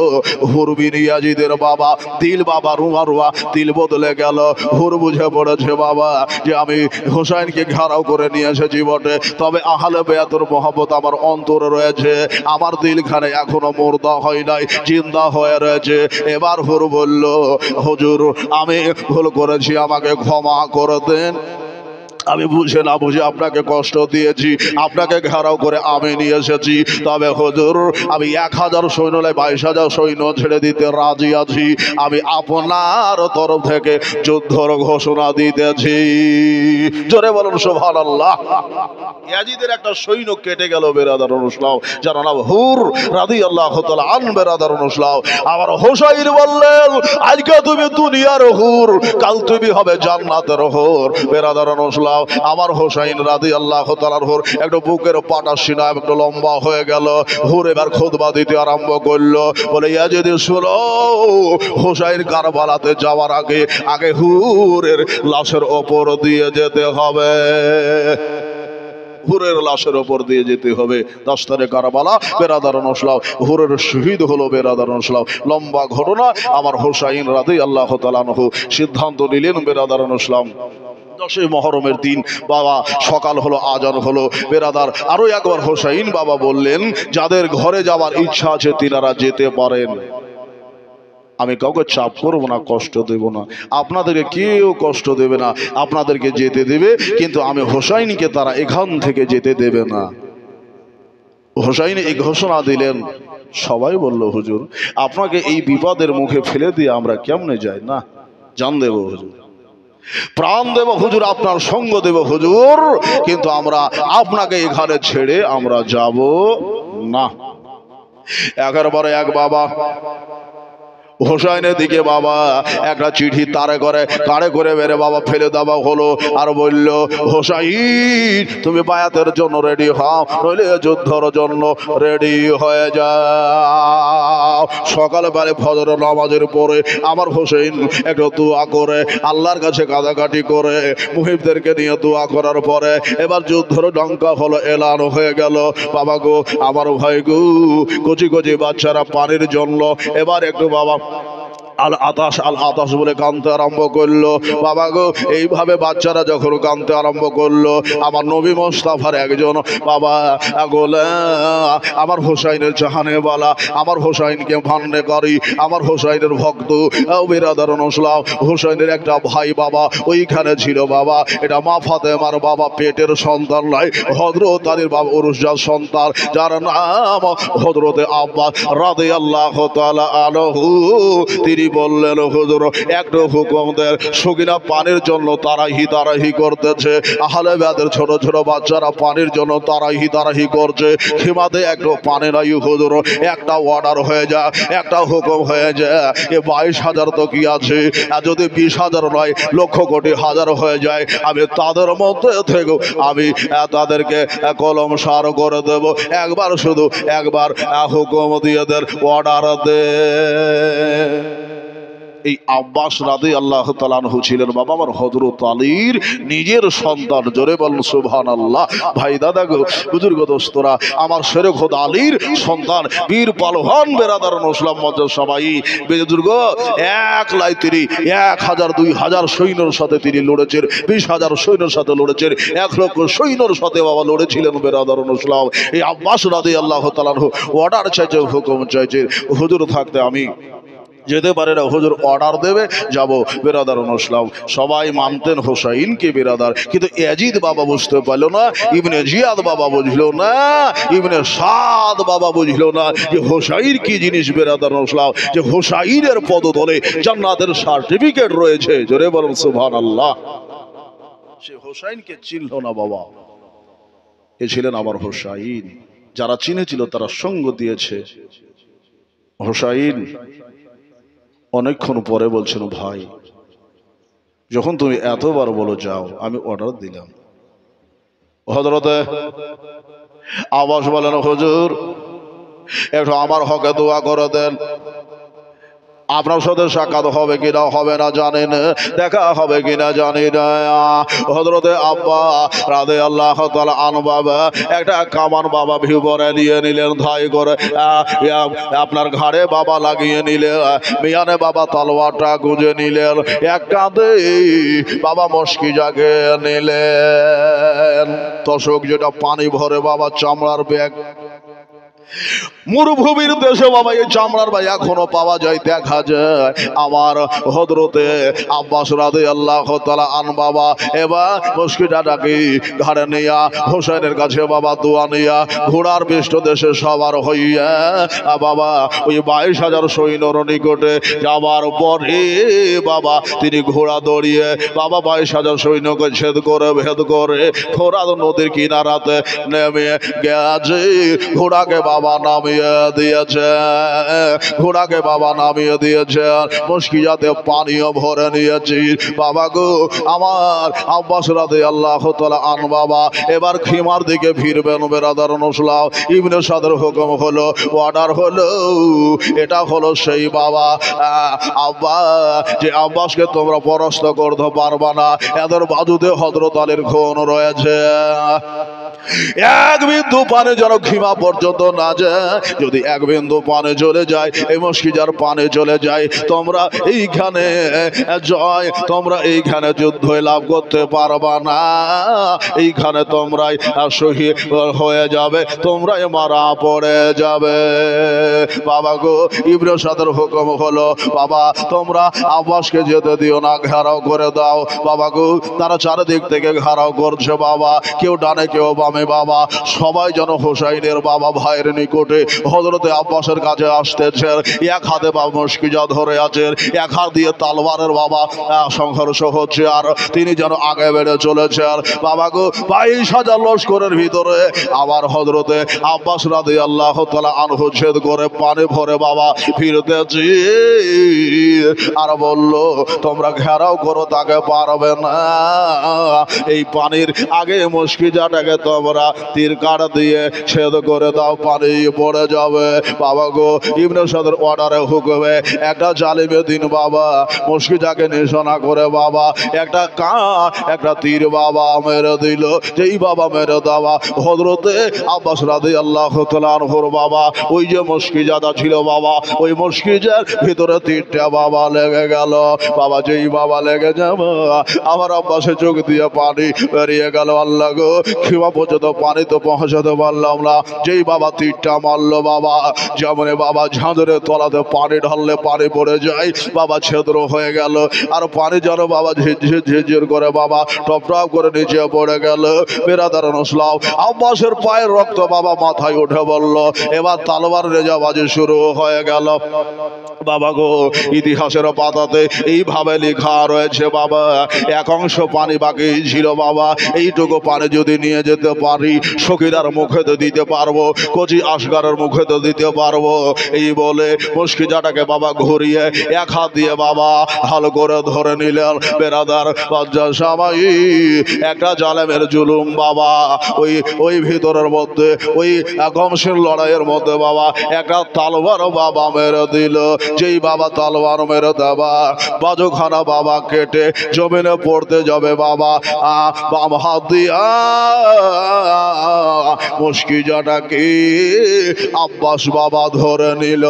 হুরবিন ইয়াজিদের বাবা দিল, বাবা রুয়া রুয়া দিল বদলে গেল। হুর বুঝে পড়েছে বাবা যে আমি হোসাইনকে ঘেরাও করে নিয়ে এসেছি বটে, তবে আহলে বেয়াতের মহব্বত আমার অন্তরে রয়েছে, আমার দিলখানে এখনো মুর্দা হয় নাই, জিন্দা হয়ে রয়েছে। এবার হুর বলল, হুজুর আমি ভুল করেছি, আমাকে ক্ষমা করে দেন, আমি বুঝে না বুঝে আপনাকে কষ্ট দিয়েছি, আপনাকে ঘেরাও করে আমি নিয়ে এসেছি। তবে হুজুর আমি 1000 সৈন্য 22,000 সৈন্য ছেড়ে দিতে রাজি আছি। আমি আপনার তরফ থেকে যুদ্ধর ঘোষণা দিতেছি। জোরে বলুন সুবহানাল্লাহ। ইয়াজিদের একটা সৈন্য কেটে গেল বেরাদারুল ইসলাম, যার নাম হুর রাদিয়াল্লাহু তাআলা আন বেরাদারুল ইসলাম। আমার হোসাইন বললেন, আজকে তুমি দুনিয়ার হুর, কাল তুমি হবে জান্নাতের হুর। বেরাদারুল ইসলাম, আমার হোসাইন রাদিয়াল্লাহু তাআলার হুর একটু বুকের পাটা সিনা একটু লম্বা হয়ে গেল। হুর এবার খুতবা দিতে আরম্ভ করলো, বলে ইয়াজিদ শুনো, হোসাইন কারবালাতে যাওয়ার আগে আগে হুরের লাশের ওপর দিয়ে যেতে হবে, হুরের লাশের ওপর দিয়ে যেতে হবে। দাস্তানে কারবালা বেরাদারুল ইসলাম, হুরের শহীদ হলো বেরাদারুল ইসলাম। লম্বা ঘটনা। আমার হোসাইন রাদিয়াল্লাহু তাআলা আনহু সিদ্ধান্ত নিলেন বেরাদারুল ইসলাম 10ই মুহররমের দিন বাবা সকাল হলো, আজান হলো, বেরাদার আরো একবার হোসাইন বাবা বললেন, যাদের ঘরে যাওয়ার ইচ্ছা আছে তিনারা যেতে পারেন, আমি কাউকে চাপ করবো না, কষ্ট দেব না, আপনাদেরকে কেউ কষ্ট দেবে না, আপনাদেরকে যেতে দেবে, কিন্তু আমি হোসাইনকে তারা এখান থেকে যেতে দেবে না। হোসাইন এই ঘোষণা দিলেন, সবাই বলল হুজুর আপনাকে এই বিপদের মুখে ফেলে দিয়ে আমরা কেমনে যাই, না জান দেব হুজুর, প্রাণ দেব হুজুর, আপনার সঙ্গ দেব হুজুর, কিন্তু আমরা আপনাকে এখানে ছেড়ে আমরা যাব না। একেবারে এক বাবা হোসাইনের দিকে বাবা একটা চিঠি তারে করে কারে করে বেড়ে বাবা ফেলে দেওয়া হলো, আর বলল হোসাইন তুমি বায়াতের জন্য রেডি হও, নইলে যুদ্ধর জন্য রেডি হয়ে যাও। সকালবেলা ফজর নামাজের পরে আমার হোসেন একটু দোয়া করে আল্লাহর কাছে কাঁদাকাটি করে মুহিবদেরকে নিয়ে দোয়া করার পরে এবার যুদ্ধর ডঙ্কা হলো, এলান হয়ে গেল। বাবা গো আমার ভাই গো, কচি কচি বাচ্চারা পানির জন্য এবার একটু বাবা আল আতাশ বলে কাঁদতে আরম্ভ করলো। বাবা গো এইভাবে বাচ্চারা যখন কাঁদতে আরম্ভ করলো, আমার নবী মোস্তাফার একজন বাবা আমার হোসাইনের জাহানেওয়ালা, আমার হোসাইনকে ভান্ডেকারী, আমার হোসাইনের ভক্ত বিরাদার নসলাম হোসাইনের একটা ভাই বাবা ওইখানে ছিল বাবা। এটা মা ফাতেমার বাবা পেটের সন্তান নয়, হযরত আলীর বাবা উরুসজাত সন্তান, যার নাম হযরতে আব্বাস রাদিয়াল্লাহু তাআলা আনহু। তিনি বললেন হুজুর একটু হুকুম দেন, সগীরা পানির জন্য তারাহি করতেছে, আহলে বায়াতের ছোট ছোট বাচ্চারা পানির জন্য তারাহি করছে, সীমাতে একটু পানি নাই হুজুর, একটা অর্ডার হয়ে যায়, একটা হুকুম হয়ে যায়, এ 22,000 তো কি আছে, আর যদি 20,000 নয় লক্ষ কোটি হাজার হয়ে যায়, আমি তাদের মধ্যে থেকে আমি তাদেরকে কলম সার করে দেব। একবার শুধু একবার হুকুম দিয়ে দেন, অর্ডার দে। এই আব্বাস রাদিয়াল্লাহু তাআলা আনহু ছিলেন বাবা আমার হযরত আলীর নিজের সন্তান। জোরে বলুন সুবহানাল্লাহ। ভাই দাদা গো বুজুর্গ দোস্তরা, আমার শেরে খোদা আলীর সন্তান বীর পালোয়ান বেরাদার নসলাম মজ্জা সবাই বুজুর্গ 1,000 2,000 সৈন্যের সাথে তিনি লড়েছেন, 20,000 সৈন্যের সাথে লড়েছেন, 1 লক্ষ সৈন্যের সাথে বাবা লড়েছিলেন বেরাদার নসলাম। এই আব্বাস রাদিয়াল্লাহু তাআলা আনহু অর্ডার চাইছে, হুকুম চাইছে, হুজুর থাকতে আমি যেতে পারে না, হুজুর অর্ডার দেবে যাব। বেরাদার নসলাম সবাই মানতেন হোসাইনকে বেরাদার, কিন্তু ইয়াজিদ বাবা বুঝতে পারলো না, ইবনে জিয়াদ বাবা বুঝলো না, ইবনে সাদ বাবা বুঝলো না যে হোসাইন কি জিনিস বেরাদার নসলাম, যে হোসাইনের পদতলে জান্নাতের সার্টিফিকেট রয়েছে। জোরে বলুন সুবহানাল্লাহ। সে হোসাইনকে চিনল না বাবা, এ ছিলেন আমার হোসাইন। যারা চিনেছিল তারা সঙ্গ দিয়েছে। হোসাইন অনেকক্ষণ পরে বলছেন ভাই যখন তুমি এতবার বলো যাও, আমি অর্ডার দিলাম। হযরতে আব্বাস বলেন হুজুর একটু আমার হকে দোয়া করে দেন, আপনার সাথে সাক্ষাৎ হবে কিনা হবে না জানি না, দেখা হবে কিনা জানি না। হযরতে আব্বাস রাদিয়াল্লাহু তাআলা আনহু বাবা একটা কামান বাবা ভিতরে নিয়ে নিলেন, ধাই করে আপনার ঘাড়ে বাবা লাগিয়ে নিলেন, মিয়ানে বাবা তলোয়ারটা গুঁজে নিলেন, এক কাঁধে বাবা মস্কিজাকে নিলেন, তশক যেটা পানি ভরে বাবা চামড়ার ব্যাগ। মরুভূমির দেশে বাবা এই চামড়ার ভাই এখনো পাওয়া যায়, দেখা যায়। আমার হযরতে আব্বাস রাদিয়াল্লাহু তাআলা আনহু বাবা এবার মস্কিটাটাকে ঘাড়ে নিয়া হোসেনের কাছে বাবা দোয়া নিয়া ঘোড়ার পৃষ্ঠ দেশে সবার হইয়া বাবা ওই 22,000 সৈন্যর নিকটে যাবার পরে বাবা তিনি ঘোড়া দৌড়িয়ে বাবা 22,000 সৈন্যকে ছেদ করে ভেদ করে ফোরাত নদীর কিনারাতে নেমে গেছে। ঘোড়াকে বাবা নামিয়ে দিয়েছে, ঘোড়াকে বাবা নামিয়ে দিয়েছে, মস্কিজাতে পানিও ভরে নিয়েছি। বাবা গো আমার আব্বাস রাদিয়াল্লাহু তাআলা আনহু বাবা এবার খিমার দিকে ফিরবেন বেরাদার নসলাম। ইবনে সাদের হুকুম হলো, অর্ডার হলো, এটা হলো সেই বাবা আব্বা যে আব্বাসকে তোমরা পরাস্ত করতে পারবা না, এদের বাজুতে হযরত আলীর খুন রয়েছে। এক বিন্দু পানে যেন খিমা পর্যন্ত না যায়, যদি এক বিন্দু পানে চলে যায়, এই মস্কিজার পানে চলে যায়, তোমরা এইখানে জয়, তোমরা এইখানে যুদ্ধ লাভ করতে পারবা না, এইখানে তোমরাই শহীদ হয়ে যাবে, তোমরাই মারা পড়ে যাবে। বাবা গো ইবনে সাদের হুকুম হলো বাবা তোমরা আব্বাসকে যেতে দিও না, ঘেরাও করে দাও। বাবা গো তারা চারিদিক থেকে ঘেরাও করছে বাবা, কেউ ডানে কেউ বামে বাবা, সবাই যেন হোসাইনের বাবা ভাইয়ের নিকটে হযরতে আব্বাসের কাছে আসতেছে। এক হাতে বাবা মুশকিজা ধরে আছেন, এক হাত দিয়ে তালওয়ারের বাবা সংঘর্ষ হচ্ছে, আর তিনি যেন আগে বেড়ে চলেছেন। বাবা গো 22,000 লস্করের ভিতরে আবার হযরতে আব্বাস রাদিয়াল্লাহু তাআলা আনহু ছেদ করে পানি ভরে বাবা ফিরতেছি, আর বলল তোমরা ঘেরাও করো, তাকে পারবে না। এই পানির আগে মুশকিজাটাকে তোমরা তীর কাটা দিয়ে ছেদ করে দাও, পানি পড়ে যাবে। বাবা গো ইবনে সাদের অর্ডারে হুকুমে একটা জালিমে দিন বাবা মুশকিজাকে নিশানা করে বাবা একটা তীর বাবা মেরে দিল। যেই বাবা মেরে দেওয়া হযরতে আব্বাস রাদিয়াল্লাহু তাআলা আনহুর বাবা ওই যে মুশকিজাটা ছিল বাবা, ওই মুশকিজার ভিতরে তীরটা বাবা লেগে গেল। বাবা যেই বাবা লেগে যাবে আমার আব্বাসের চোখ দিয়ে পানি বেরিয়ে গেল। আল্লাহ গো ক্ষমা পর্যন্ত পানি তো পৌঁছাতে পারলাম না। যেই বাবা তীরটা মারলো বাবা, যেমন বাবা ঝাঁঝরে তলাতে পানি ঢাললে পানি পড়ে যায় বাবা, ছেদ্র হয়ে গেল, আর পানি যেন বাবা ঝিরঝির ঝিরঝির করে বাবা টপ টপ করে নিচে পড়ে গেল। বেরাদার নসলাম আব্বাসের পায়ের রক্ত বাবা মাথায় উঠে বলল, এবার তালওয়ার রেজাবাজি শুরু হয়ে গেল। বাবা গো ইতিহাসের পাতাতে এইভাবে লেখা রয়েছে বাবা, এক অংশ পানি বাকি ছিল বাবা, এইটুকু পানি যদি নিয়ে যেতে পারি সখীরার মুখে তো দিতে পারবো, কচি আসগারের মুখে তো দিতে পারবো। এই বলে মুশকিজাটাকে বাবা ঘুরিয়ে এক হাত দিয়ে বাবা ভালো করে ধরে নিলেন। বেরাদার লজ্জার সবাই একটা জালেমের জুলুম বাবা, ওই ভিতরের মধ্যে ওই গমসের লড়াইয়ের মধ্যে বাবা একটা তালওয়ার বাবা মেরে দিল। যেই বাবা তালওয়ার মেরে দেবা বাজুখানা বাবা কেটে জমিনে পড়তে যাবে বাবা, বাম হাত দিয়া মুশকিজাটাকে আব্বাস বাবা ধরে নিল।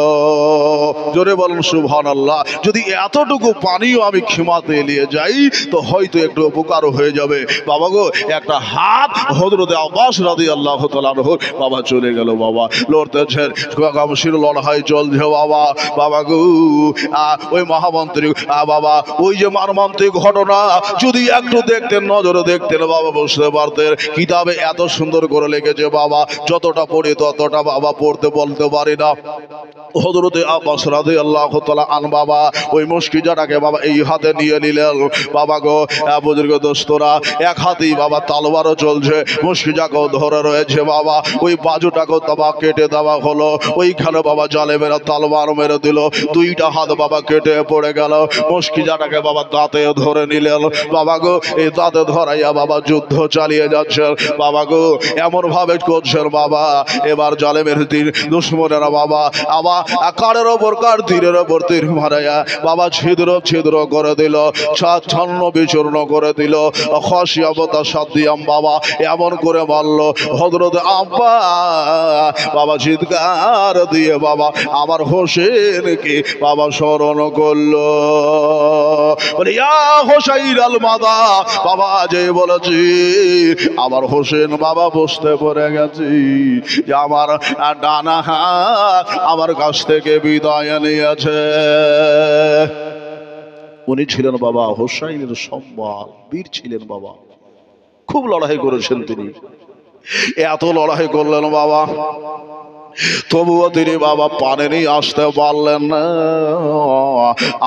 জোরে বলুন সুবহানাল্লাহ। যদি এতটুকু পানিও আমি ক্ষমাতে নিয়ে যাই তো হয়তো একটু উপকার হয়ে যাবে। বাবা গো একটা হাত হযরতে আব্বাস রাদিয়াল্লাহু তাআলা আনহু বাবা চলে গেল বাবা, লড়তেছেন গামসির লড়াই চলছে বাবা। বাবা গো ওই মহামন্ত্রী বাবা ওই যে মর্মান্তিক ঘটনা যদি একটু দেখতেন, নজরে দেখতেন বাবা, বুঝতে পারতেন। কিতাবে এত সুন্দর করে লিখেছে বাবা, যতটা পড়ি ততটা বাবা পড়তে বলতে পারি না। হযরতে আব্বাস রাদিয়াল্লাহু তাআলা আন বাবা ওই মুশকিজাটাকে বাবা এই হাতে নিয়ে নিলেন। বাবা গো বুজুর্গ দোস্তরা এক হাতেই বাবা তালওয়ারও চলছে, মুশকিজাকেও ধরে রয়েছে বাবা, ওই বাজুটাকেও বাবা কেটে দেওয়া হলো। ওইখানে বাবা জালেমেরা তালওয়ার মেরে দিল, দুইটা হাত বাবা কেটে পড়ে গেল। মুশকিজাটাকে বাবা দাঁতে ধরে নিলেন। বাবা গো এই দাঁতে ধরাইয়া বাবা যুদ্ধ চালিয়ে যাচ্ছেন। বাবা গো এমন ভাবে করছেন বাবা, এবার জালেমের দিন দুশমনেরা বাবা আবার কারের ওপর কার তীরের ওপর তীর মারাইয়া বাবা ছিদ্র ছিদ্র করে দিল, ছন্ন বিচূর্ণ করে দিল। খসিয়াবতা সাদিয়াম বাবা এমন করে মারলো হযরতে আব্বা বাবা চিৎকার দিয়ে বাবা আমার হোসেনকে বাবা স্মরণ করলো, বলে ইয়া হোসাইন আল মাদা। বাবা যে বলেছি আমার হোসেন বাবা বসতে পড়ে গেছি, যে আমার ডানা হাত আমার কাছ থেকে বিদায় নিয়েছে। উনি ছিলেন বাবা হোসাইনের সম্বল, বীর ছিলেন বাবা, খুব লড়াই করেছেন তিনি। এত লড়াই করলেন বাবা, তবুও তিনি বাবা পানে নিয়ে আসতে পারলেন না।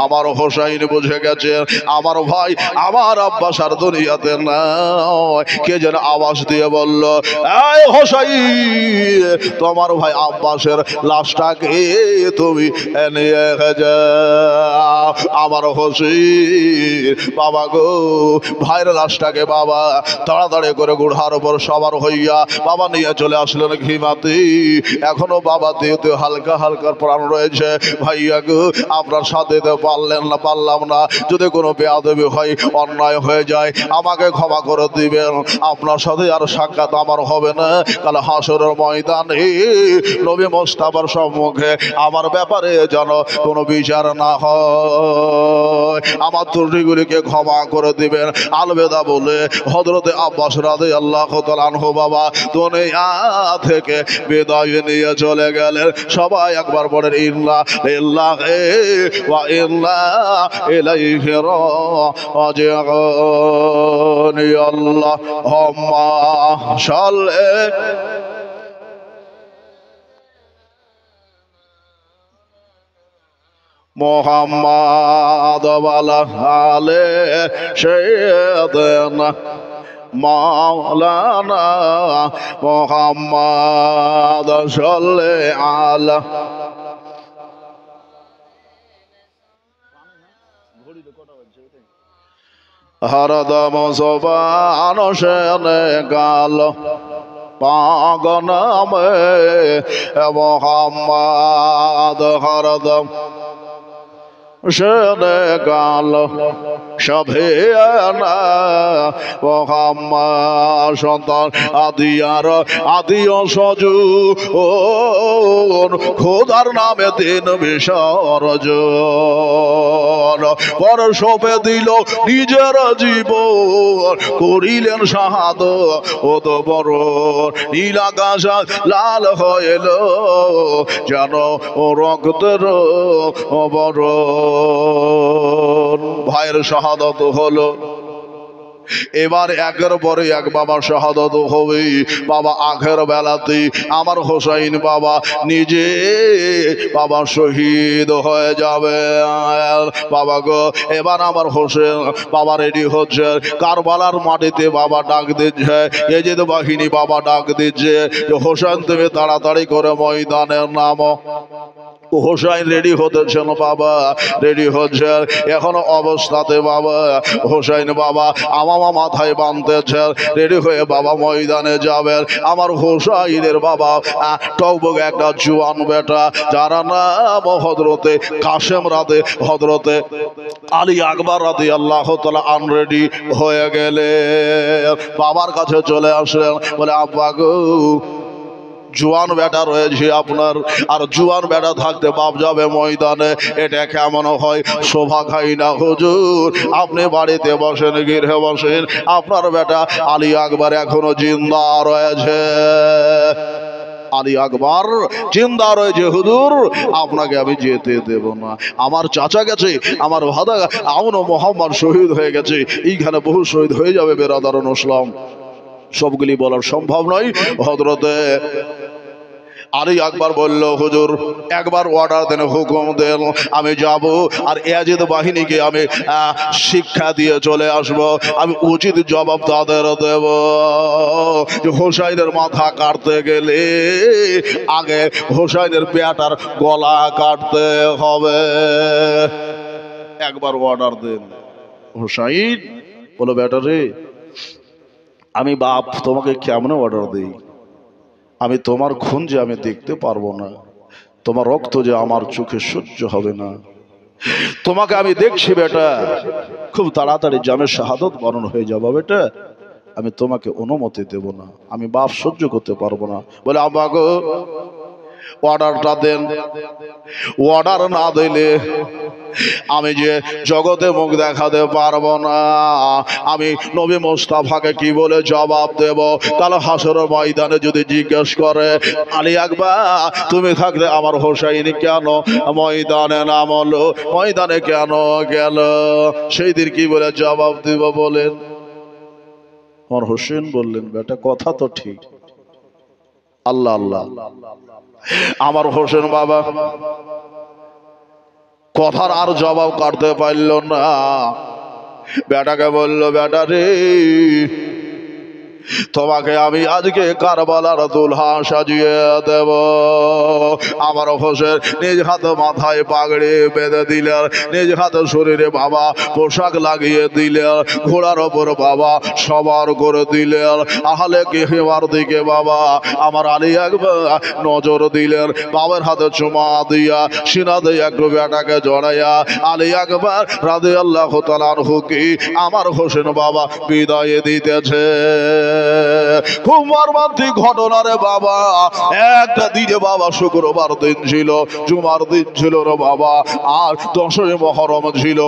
আমার হোসাইন বুঝে গেছে আমার ভাই আমার আব্বাস আর দুনিয়াতে না। কে যেন আওয়াজ দিয়ে বলল, এই হোসাইন তোমার ভাই আব্বাসের লাশটাকে তুমি নিয়ে যাও। আমার হোসেন বাবা গো ভাইয়ের লাশটাকে বাবা তাড়াতাড়ি করে গুড়ার উপর সবার হইয়া বাবা নিয়ে চলে আসলেন ঘিমাতে। এখনো বাবা দিতে হালকা হালকা প্রাণ রয়েছে। ভাইয়া গো আপনার সাথে পারলাম না, যদি কোনো বেয়াদবি হয় অন্যায় হয়ে যায় আমাকে ক্ষমা করে দিবেন। আপনার সাথে আর সাক্ষাৎ আমার হবে না। কাল হাসরের ময়দানে নবী মুস্তাফার সম্মুখে আমার ব্যাপারে যেন কোনো বিচার না হয়, আমার ত্রুটিগুলিকে ক্ষমা করে দিবেন। আলবেদা বলে হযরতে আব্বাস রাদিয়াল্লাহু তাআলা আনহু বাবা দুনিয়া থেকে বিদায় নিয়ে নিয়ে চলে গেলেন। সবাই একবার বলেন ইন্না লিল্লাহি ওয়া ইন্না ইলাইহি রাজিউন। আল্লাহুম্মা সাল্লি মুহাম্মাদ ওয়া আলা আলি সাইয়্যিদিনা মাওলানা মুহাম্মাদ সাল্লি আলা। হরদম সোবান সেনে গাল পাক নামে মুহাম্মাদ হরদম সেনে গাল সভেনা মুহাম্মাদ সন্তান আদিয়ার আদিও সজু খোদার নামে দিন বিসর্জন। পর সপে দিল নিজের জীবন করিলেন শাহাদত ও তো বড় নীল আকাশ লাল হইল যেন রক্তের বড়। ভাইয়ের শাহাদত হলো। এবার একের পরে এক বাবা শাহাদত হবে। বাবা আখের বেলাতে আমার হোসাইন বাবা নিজে বাবা শহীদ হয়ে যাবে। বাবা গো এবার আমার হোসেন বাবা রেডি হচ্ছে। কারবালার মাটিতে বাবা ডাক দিচ্ছে, এজিদ বাহিনী বাবা ডাক দিচ্ছে হোসেন তুমি তাড়াতাড়ি করে ময়দানে নামো। হোসাইন রেডি হতেছেন বাবা, রেডি হচ্ছেন। এখনো অবস্থাতে বাবা হোসাইন বাবা আমামা মাথায় বাঁধতেছেন, রেডি হয়ে বাবা ময়দানে যাবেন। আমার হোসাইনের বাবা টকবক একটা জুয়ান বেটা, যারা নাম হযরতে কাসেম রাদে হযরতে আলী আকবর রাদিয়াল্লাহু তাআলা আনরেডি হয়ে গেলে বাবার কাছে চলে আসলেন, বলে আব্বা গো জোয়ান বেটা রয়েছে আপনার, আর জোয়ান বেটা থাকতে বাপ যাবে ময়দানে, এটা কেমন হয়? শোভা খাই না হুজুর, আপনি বাড়িতে বসেন, গৃহে বসেন, আপনার বেটা আলী আকবর এখনো জিন্দা রয়েছে। আলী আকবর জিন্দা রয়েছে হুজুর, আপনাকে আমি যেতে দেব না। আমার চাচা গেছে, আমার ভাদা আমন মোহাম্মদ শহীদ হয়ে গেছে, এইখানে বহু শহীদ হয়ে যাবে বেরাদারুন ইসলাম, সবগুলি বলার সম্ভব নয়। হযরতে আলী আকবর বলল হুজুর একবার অর্ডার দেন, হুকুম দেন, আমি যাব আর ইয়াজিদ বাহিনীকে আমি শিক্ষা দিয়ে চলে আসব, আমি উচিত জবাব তাদের দেব। হোসাইনের মাথা কাটতে গেলে আগে হোসাইনের বেটার গলা কাটতে হবে। একবার অর্ডার দেন। হোসাইন বলো বেটা রে, আমি বাপ তোমাকে কেমন অর্ডার দেই? আমি তোমার খুন যে আমি দেখতে পারবো না, তোমার রক্ত যে আমার চোখে সহ্য হবে না, তোমাকে আমি দেখছি বেটা খুব তাড়াতাড়ি জামে শাহাদত বরণ হয়ে যাবো বেটা, আমি তোমাকে অনুমতি দেব না, আমি বাপ সহ্য করতে পারবো না। বলে আব্বা গো অর্ডারটা দেন, অর্ডার না দিলে আমি যে জগতে মুখ দেখাতে পারবো না, আমি নবী মুস্তাফাকে কি বলে জবাব দেব? কাল হাসরের ময়দানে যদি জিজ্ঞেস করে আলী আকবর তুমি থাকলে আমার হোসাইন কেন ময়দানে নামলো, ময়দানে কেন গেল, সেই দিন কি বলে জবাব দিব বলেন? আমার হোসেন বললেন বেটা কথা তো ঠিক, আল্লাহ আল্লাহ। আমার হোসেন বাবা কথার আর জবাব কাটতে পারল না, বেটাকে বলল বেটা রে তোমাকে আমি আজকে কারবালার দুলহা সাজিয়ে দেব। আমার হোসেন নিজ হাতে মাথায় পাগড়ি বেঁধে দিলেন, নিজ হাতে শরীরে বাবা পোশাক লাগিয়ে দিলেন, ঘোড়ার ওপর বাবা সবার করে দিলেন। আহলে কিহিমার দিকে বাবা আমার আলী আকবর নজর দিলেন, বাবার হাতে চুমা দিয়া সিনা দিয়ে একটু বেটাকে জড়াইয়া আলী আকবর রাদিয়াল্লাহু তাআলা আনহু কি আমার হোসেন বাবা বিদায় দিতেছে। খুব মর্মান্তিক ঘটনা রে বাবা। একটা দিনে বাবা শুক্রবার দিন ছিল, জুমার দিন ছিল রে বাবা, আর 10ই মুহররম ছিল।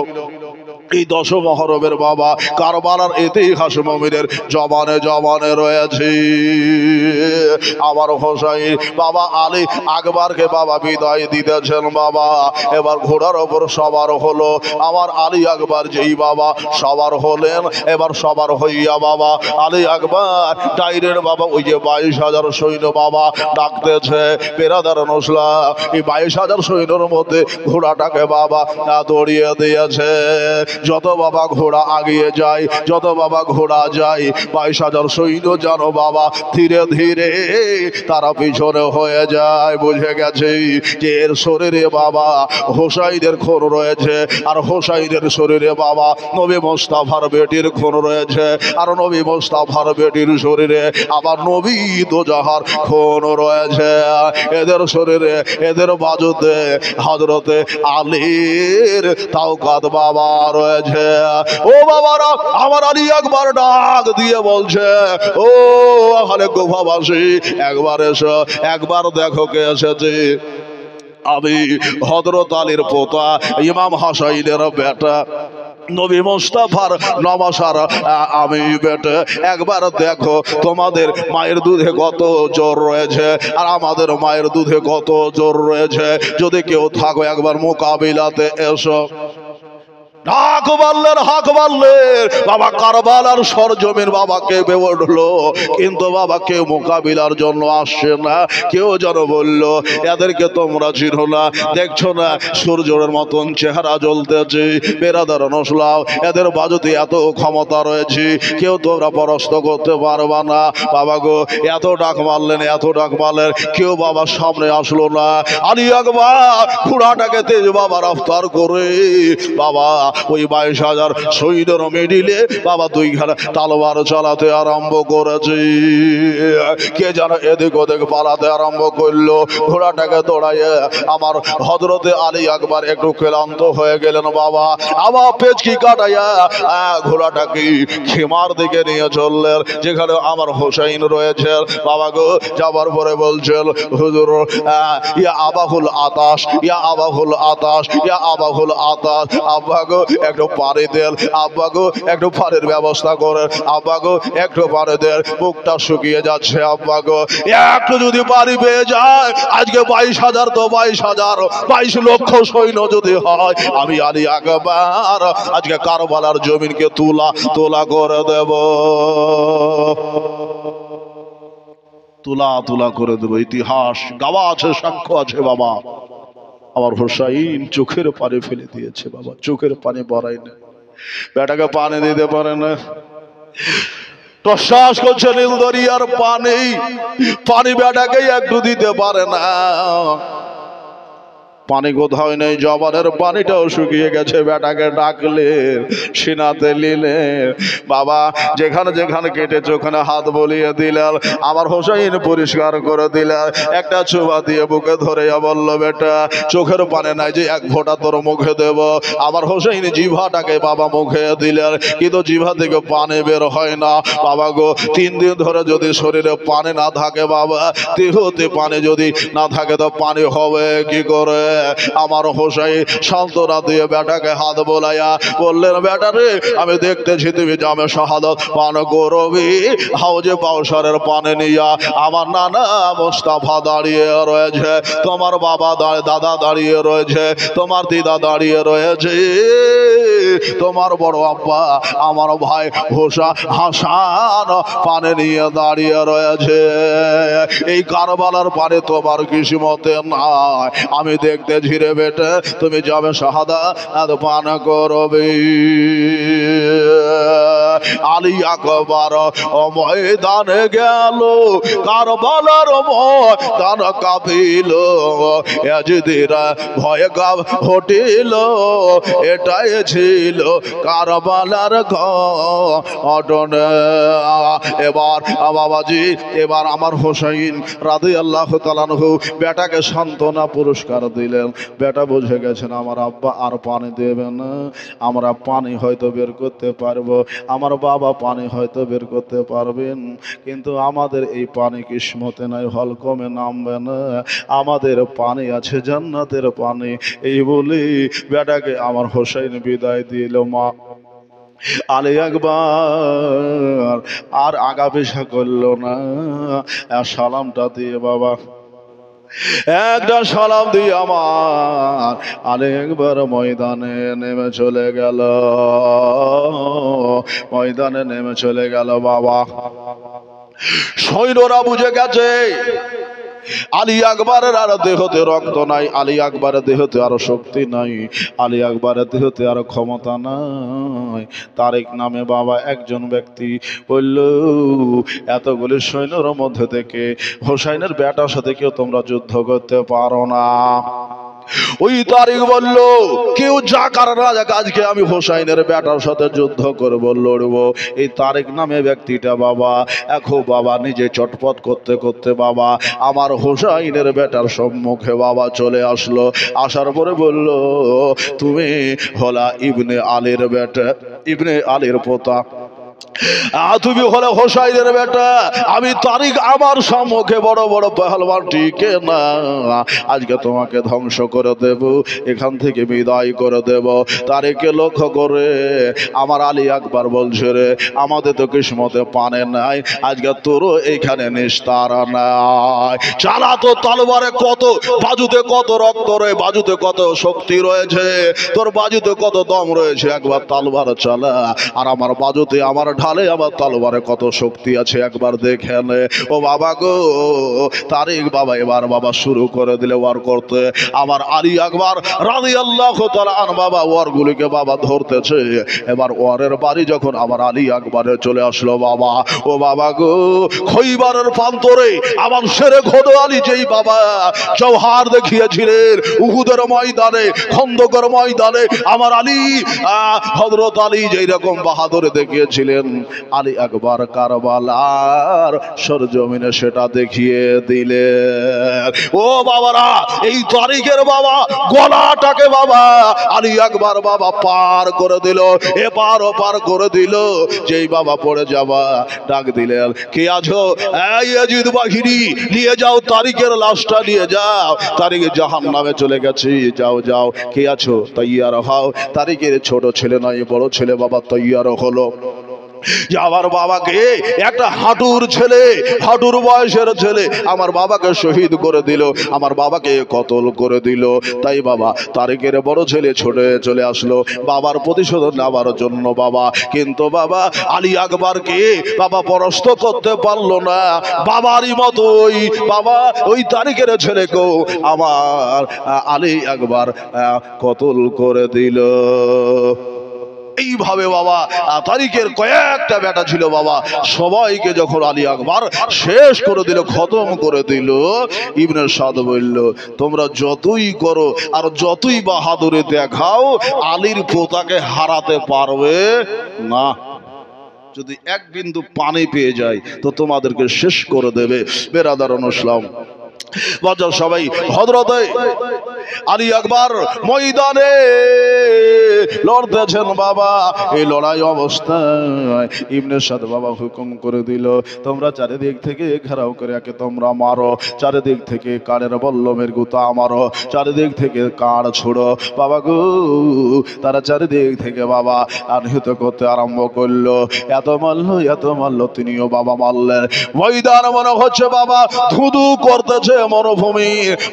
এই 10 মুহররমের বাবা কারবালার ইতিহাস মুমিনের জবানে জবানে রয়েছে। আমার হোসাইন বাবা আলী আকবরকে বাবা বিদায় দিতেছেন বাবা। এবার ঘোড়ার ওপর সবার হলো আমার আলী আকবর, যেই বাবা সবার হলেন, এবার সবার হইয়া বাবা আলী আকবর ডাইরের বাবা ওই যে 22,000 সৈন্য বাবা ডাকতেছে। বেরাদার নসলা এই 22,000 সৈন্যর মধ্যে ঘোড়াটাকে বাবা দৌড়িয়ে দিয়েছে। যত বাবা ঘোড়া আগিয়ে যায়, যত বাবা ঘোড়া যায়, 22,000 সৈন্য জানো বাবা ধীরে ধীরে তারা পিছনে হয়ে যায়। বুঝে গেছে যে এর শরীরে বাবা হোসাইনের খুন রয়েছে, আর হোসাইনের শরীরে বাবা নবী মুস্তাফার বেটির খুন রয়েছে, আর নবী মুস্তাফার বেটির শরীরে আবার নবী দোজাহার খুন রয়েছে। এদের শরীরে এদের বাজুতে হযরতে আলীর তাওকাত বাবা রয়েছে। ও বাবারা, আমার আলী আকবর ডাক দিয়ে বলছে, ও আহলে কুফাবাসী, একবার এসো, একবার দেখো কে এসেছে। আমি হযরত আলীর পোতা ইমাম হোসাইনের বেটা নবী মুস্তাফার নওয়াসার আমি বেটা। একবার দেখো তোমাদের মায়ের দুধে কত জোর রয়েছে, আর আমাদের মায়ের দুধে কত জোর রয়েছে। যদি কেউ থাকো একবার মোকাবিলাতে এসো। হাক মারলেন, হাক মারলেন বাবা। কারবালার সরজমিন বাবা কেঁপে উঠলো, কিন্তু বাবা কেউ মোকাবিলার জন্য আসছে না। কেউ যেন বলল, এদেরকে তোমরা চিনো না, দেখছো না সূর্যের মতন চেহারা জ্বলতেছে। বেরাদার নসলাও এদের বাজুতে এত ক্ষমতা রয়েছে, কেউ তোমরা পরাস্ত করতে পারবা না। বাবা গো, এত ডাক মারলেন, এত ডাক মারলেন, কেউ বাবা সামনে আসলো না। আলী আকবর ঘোড়াটাকে তেজ বাবা রফতার করে বাবা ওই 22,000 সৈন্যের মিডিলে বাবা 2 ঘাড় তলোয়ার চালাতে আরম্ভ করেছে। কে যেন এদিক ওদিক পালাতে আরম্ভ করলো। ঘোড়াটাকে দৌড়াইয়ে আমার হযরতে আলী আকবর একটু ক্লান্ত হয়ে গেলেন বাবা। আবার পেচকি কাটাইয়া ঘোড়াটাকে খেমার দিকে নিয়ে চললেন, যেখানে আমার হোসাইন রয়েছে। বাবা গো, যাবার পরে বলছেন, হুজুর ইয়া আবাহুল আতাশ, ইয়া আবাহুল আতাশ, ইয়া আবাহুল আতাশ। আব্বা গো একটু পানি দেন, আব্বা গো একটু পানির ব্যবস্থা করেন, আব্বা গো একটু পানি দেন, মুখটা শুকিয়ে যাচ্ছে আব্বা গো। একটু যদি পানি পেয়ে যায়, আজকে 22,000 তো 22,000, 22 লক্ষ সৈন্য যদি হয়, আমি আলী আকবর আজকে কারবালার জমিনকে তুলা তুলা করে দেব, তুলা তুলা করে দেব। ইতিহাস গাওয়া আছে, সাক্ষ্য আছে বাবা। আমার হোসাইন চোখের পানি ফেলে দিয়েছে বাবা, চোখের পানি বড়াই না, বেটাকে পানি দিতে পারে না। প্রশ্বাস করছে নীল দরিয়ার পানি, পানি বেটাকে একটু দিতে পারে না। পানি কোথাও নেই, জবানের পানিটাও শুকিয়ে গেছে। বেটাকে ডাকলে সিনাতে নিলে বাবা, যেখানে যেখানে কেটেছে ওখানে হাত বলিয়ে দিলেন। আমার হোসাইন পরিষ্কার করে দিলেন, একটা চুবা দিয়ে বুকে ধরে বলল, বেটা চোখের পানি নাই যে 1 ফোঁটা তোর মুখে দেব। আমার হোসাইন জিভাটাকে বাবা মুখে দিলেন, কিন্তু জিভা থেকে পানি বের হয় না বাবা গো। 3 দিন ধরে যদি শরীরে পানি না থাকে বাবা, দেহতে পানি যদি না থাকে তো পানি হবে কি করে? আমার হোসাইন সান্ত্বনা দিয়ে বেটাকে হাত বোলাইয়া বললেন, বেটা রে, আমি দেখতেছি তুমি জামে শাহাদাত পান করবি। হাউজে কাউসারের পানি নিয়া আমার নানা মুস্তাফা দাঁড়িয়ে রয়েছে, তোমার বাবা দাদা দাঁড়িয়ে রয়েছে, তোমার দিদা দাঁড়িয়ে রয়েছে, তোমার বড় আব্বা আমার ভাই হাসান পানি নিয়ে দাঁড়িয়ে রয়েছে। এই কারবালার পানি তোমার কিসমতে নাই। আমি দেখতে ঝিরে বেটে তুমি যাবে শাহাদাত পান করবে। আলী আকবর ময়দানে গেল, কারবালার ময়দান কাঁপিল, এজিদিরা ভয়ে গাব হটিল। এটাই ছিল কারবালার ঘটনা। এবার বাবাজি, এবার আমার হোসাইন রাদিয়াল্লাহু তাআলা আনহু বেটাকে সান্ত্বনা পুরস্কার দিলেন। বেটা বুঝে গেছেন আমার আব্বা আর পানি দেবে না, আমরা পানি হয়তো বের করতে পারবো, আমার বাবা পানি হয়তো বের করতে পারবেন, কিন্তু আমাদের এই পানি কিসমতে নাই, হলকমে নামবে না। আমাদের পানি আছে জান্নাতের পানি। এই বলি বেটাকে আমার হোসাইন বিদায় দিল মা। আলী আকবর আর আগা পেশা করলো না, সালামটা দিয়ে বাবা একটা সালাম দিয়ে আমার আলী আকবর ময়দানে নেমে চলে গেল, ময়দানে নেমে চলে গেল বাবা। সৈন্যরা বুঝে গেছে আলী আকবরের আর দেহতে রক্ত নাই, আলী আকবরের দেহতে আর শক্তি নাই, আলী আকবরের দেহতে আর ক্ষমতা নাই। তারেক নামে বাবা একজন ব্যক্তি বলল, এতগুলি সৈন্যের মধ্যে থেকে হোসাইনের বেটার সাথে কেউ তোমরা যুদ্ধ করতে পারো না। ওই তারিক বলল, কেউ যা কারণ আজকে আমি হোসাইনের বেটার সাথে যুদ্ধ করব, লড়বো। এই তারিক নামে ব্যক্তিটা বাবা এখন বাবা নিজে চটপট করতে করতে বাবা আমার হোসাইনের বেটার সম্মুখে বাবা চলে আসলো। আসার পরে বলল, তুমি হলা ইবনে আলীর বেটা, ইবনে আলীর পোতা, তুমি হলে হোসাইনের বেটা। আমি তারিক আমার সম্মুখে বড় বড় পেহলওয়ান টিকে না, আজকে তোমাকে ধ্বংস করে দেব, এখান থেকে বিদায় করে দেব। তারিককে লক্ষ্য করে আমার আলী আকবর বলছে, রে আমাদের তো কিসমতে পানে নাই, আজকে তোরও এইখানে নিস্তার নাই। চালা তো তলোয়ারে কত, বাজুতে কত রক্ত রয়ে, বাজুতে কত শক্তি রয়েছে, তোর বাজুতে কত দম রয়েছে, একবার তলোয়ার চালা। আর আমার বাজুতে আমার ঢালে আমার তলোয়ারে কত শক্তি আছে একবার দেখে নে। ও বাবা গো, তারিক বাবা এবার বাবা শুরু করে দিলে ওয়ার করতে। আমার আলী আকবর রাদিয়াল্লাহু তাআলা আন বাবা ওয়ারগুলিকে বাবা ধরতেছে। এবার ওয়ারের বাড়ি যখন আমার আলী আকবরে চলে আসলো বাবা, ও বাবা গো, খৈবারের প্রান্তরে আমার শেরে ঘোড় আলী যেই বাবা জওহার দেখিয়েছিলেন, উহুদের ময়দানে, খন্দকের ময়দানে আমার আলী হযরত আলী যেই রকম বাহাদুরি দেখিয়েছিলেন, আলী আকবর কারবালার সরজমিনে সেটা দেখিয়ে দিলেন। ও বাবারা, এই তারিখের বাবা গলাটাকে বাবা আলী আকবর বাবা পার করে দিল, এপার ওপার করে দিল। যেই বাবা পড়ে যাবা ডাক দিলেন, কে আছো? এই ইয়াজিদ বাহিনী, নিয়ে যাও তারিখের লাশটা নিয়ে যাও, তারিখ জাহান্নামে চলে গেছে, যাও যাও। কে আছো? তৈয়ার হও। তারিখের ছোট ছেলে নয় বড় ছেলে বাবা তৈয়ার হলো। আমার বাবাকে একটা হাঁটুর ছেলে, হাঁটুর বয়সের ছেলে আমার বাবাকে শহীদ করে দিল, আমার বাবাকে কতল করে দিল। তাই বাবা তারিকের বড় ছেলে ছুটে চলে আসলো বাবার প্রতিশোধ নেওয়ার জন্য বাবা। কিন্তু বাবা আলী আকবরকে বাবা পরাস্ত করতে পারলো না। বাবারই মতো ওই বাবা ওই তারিকের ছেলেকেও আমার আলী আকবর কতল করে দিল। এইভাবে বাবা তারিকের কয়েকটা বেটা ছিল বাবা, সবাইকে যখন আলী আকবর শেষ করে দিল, খতম করে দিল, ইবনে সাদ বলল, তোমরা যতই করো আর যতই বাহাদুরি দেখাও, আলীর পোতাকে হারাতে পারবে না। যদি এক বিন্দু পানি পেয়ে যায় তো তোমাদেরকে শেষ করে দেবে। বেরাদারন ইসলাম বাজার সবাই, হযরতে আলী আকবর ময়দানে লড়তেছেন বাবা। এই লড়াই অবস্থায় ইবনে সাদ বাবা হুকুম করে দিল, তোমরা চারিদিক থেকে ঘেরাও করে একে তোমরা মারো, চারিদিক থেকে কানের বল্লমের গুতা মারো, চারিদিক থেকে কাঁড় ছোড়ো বাবা গো। তারা চারিদিক থেকে বাবা আহত করতে আরম্ভ করলো। এত মারল, তিনিও বাবা মারলেন। ময়দান মনে হচ্ছে বাবা ধুধু করতেছে, মরুভূমি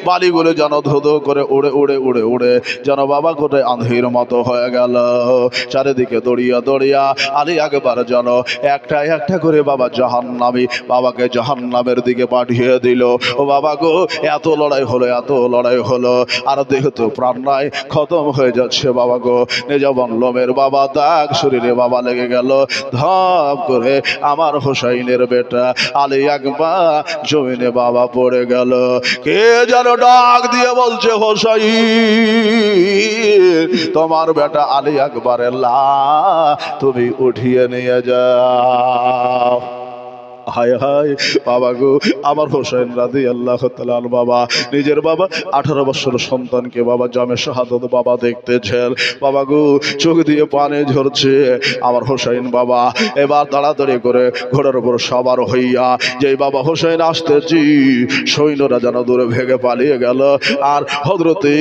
বালিগুলো যেন ধুধু করে উড়ে উড়ে উড়ে উড়ে যেন বাবা গোটে আঁধির মতো হয়ে গেল। চারিদিকে দড়িয়া দড়িয়া আলী আকবর যেন একটা একটা করে বাবা জাহান্নামী বাবাকে জাহান্নামের দিকে পাঠিয়ে দিল। ও বাবা গো, এত লড়াই হলো, এত লড়াই হলো, আর দেহ তো প্রাণ নাই, খতম হয়ে যাচ্ছে বাবা গো। নিজাবন লোমের বাবা দাগ শরীরে বাবা লেগে গেল। ধপ করে আমার হোসাইনের বেটা আলী আকবর জমিনে বাবা পড়ে গেল। কে যেন ডাক দিয়ে বলছে, হোসাইন তোমার বেটা আলী আকবরের লাশ তুমি উঠিয়ে নিয়ে যাও। হায় হায় বাবা গো, আমার হোসেন রাদিয়াল্লাহু তাআলা বাবা নিজের বাবা 18 বছর সন্তানকে বাবা জামে শাহাদাত বাবা দেখতেছেন। বাবা গো, চোখ দিয়ে পানি ঝরছে। আমার হোসেন বাবা এবার তাড়াতাড়ি করে ঘোড়ার উপর সবার হইয়া যে বাবা হোসেন আসতেছি, সৈন্যরা যেন দূরে ভেগে পালিয়ে গেল। আর হযরতে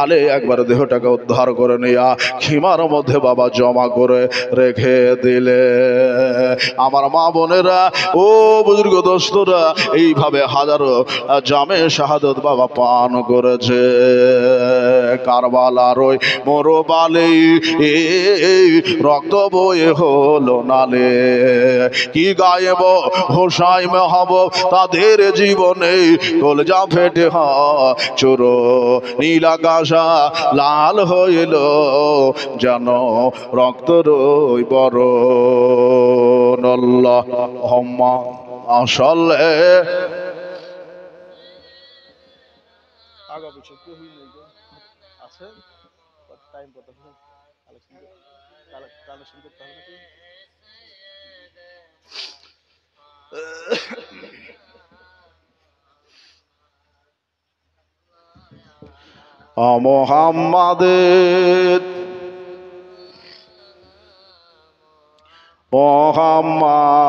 আলী একবার দেহটাকে উদ্ধার করে নিয়া খিমার মধ্যে বাবা জমা করে রেখে দিলে। আমার মা বোনেরা, ও বুজুর্গ দোস্তরা, এইভাবে হাজারো জামে শাহাদত বাবা পান করেছে। কারবালার ওই মরবালে রক্ত বয়ে হলো নালে, কি গায়েব হোসাইম হব তাদের জীবনে, কলজা ফেটে চোর নীল আকাশা লাল হইল যেন রক্ত রই বড় নল্লা হম্মা আসলে আছে টাইম কত কালেকশন করতে হবে নাকি? মোহাম্মদের মোহাম্মদ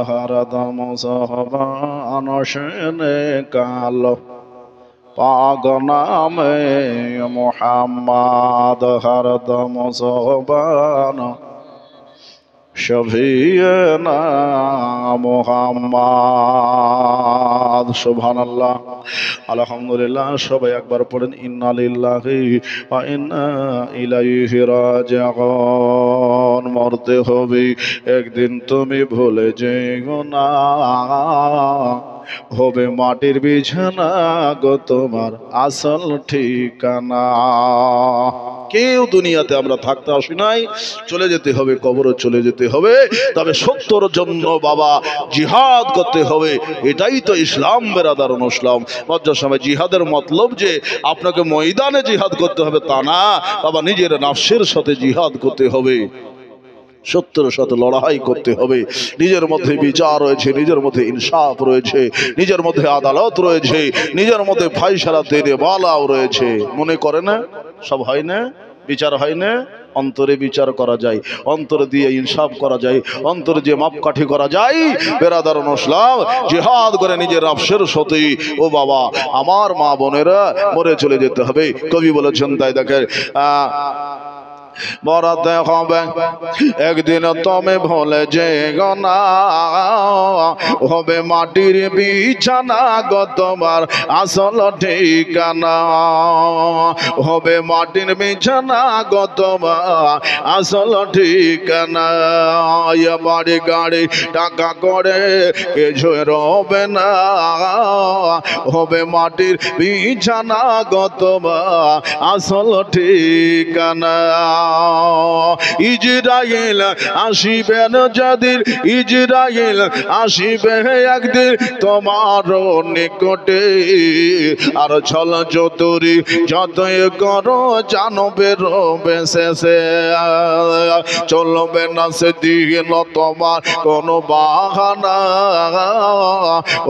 হরদম সহবান সেনে কালো পাগ নামে মোহাম্মদ হরদম সহবান শফিয়না মুহাম্মদ। সুবহানাল্লাহ, আলহামদুলিল্লাহ। সবাই একবার পড়েন ইন্না লিল্লাহি ওয়া ইন্না ইলাইহি রাজিউন। মরতে হবে একদিন, তুমি ভুলে যেও না, হবে মাটির বিছানা গো তোমার আসল ঠিকানা। কেউ দুনিয়াতে আমরা থাকতে আসি নাই, চলে যেতে হবে, কবরও চলে যেতে হবে। তবে সত্যর জন্য বাবা জিহাদ করতে হবে, এটাই তো ইসলাম বেরাদার ইসলাম। লজ্জার সময় জিহাদের মতলব যে আপনাকে ময়দানে জিহাদ করতে হবে তা না বাবা, নিজের নফসের সাথে জিহাদ করতে হবে, সত্যের সাথে লড়াই করতে হবে। নিজের মধ্যে বিচার রয়েছে, নিজের মধ্যে ইনসাফ রয়েছে, নিজের মধ্যে আদালত রয়েছে, নিজের মধ্যে ফায়সালা দেনে বালাও রয়েছে। মনে করে না সব হয় না, বিচার হয় না, অন্তরে বিচার করা যায়, অন্তরে দিয়ে ইনসাফ করা যায়, অন্তরে যে মাপকাঠি করা যায়। বেরাদার ইসলাম, জিহাদ করে নিজের নফসের সাথে ও বাবা আমার মা বোনেরা মরে চলে যেতে হবে। কবি বলেছেন তাই দেখে মরতে হবে একদিন, তুমি ভুলে যেও না, হবে মাটির বিছানা গো তোমার আসল ঠিকানা, হবে মাটির বিছানা গো তোমার আসল ঠিকানা। বাড়ি গাড়ি টাকা করে কিছু রবে না, হবে মাটির বিছানা গো তোমার আসল ঠিকানা। ইজরাইল আসিবেন যেদিন, ইজরাইল আসিবে একদিন তোমার নিকটে, আর ছল চতুরি যতই করো জানবে রবে শেষে, চলবে না সেদিন তোমার কোনো বাহানা,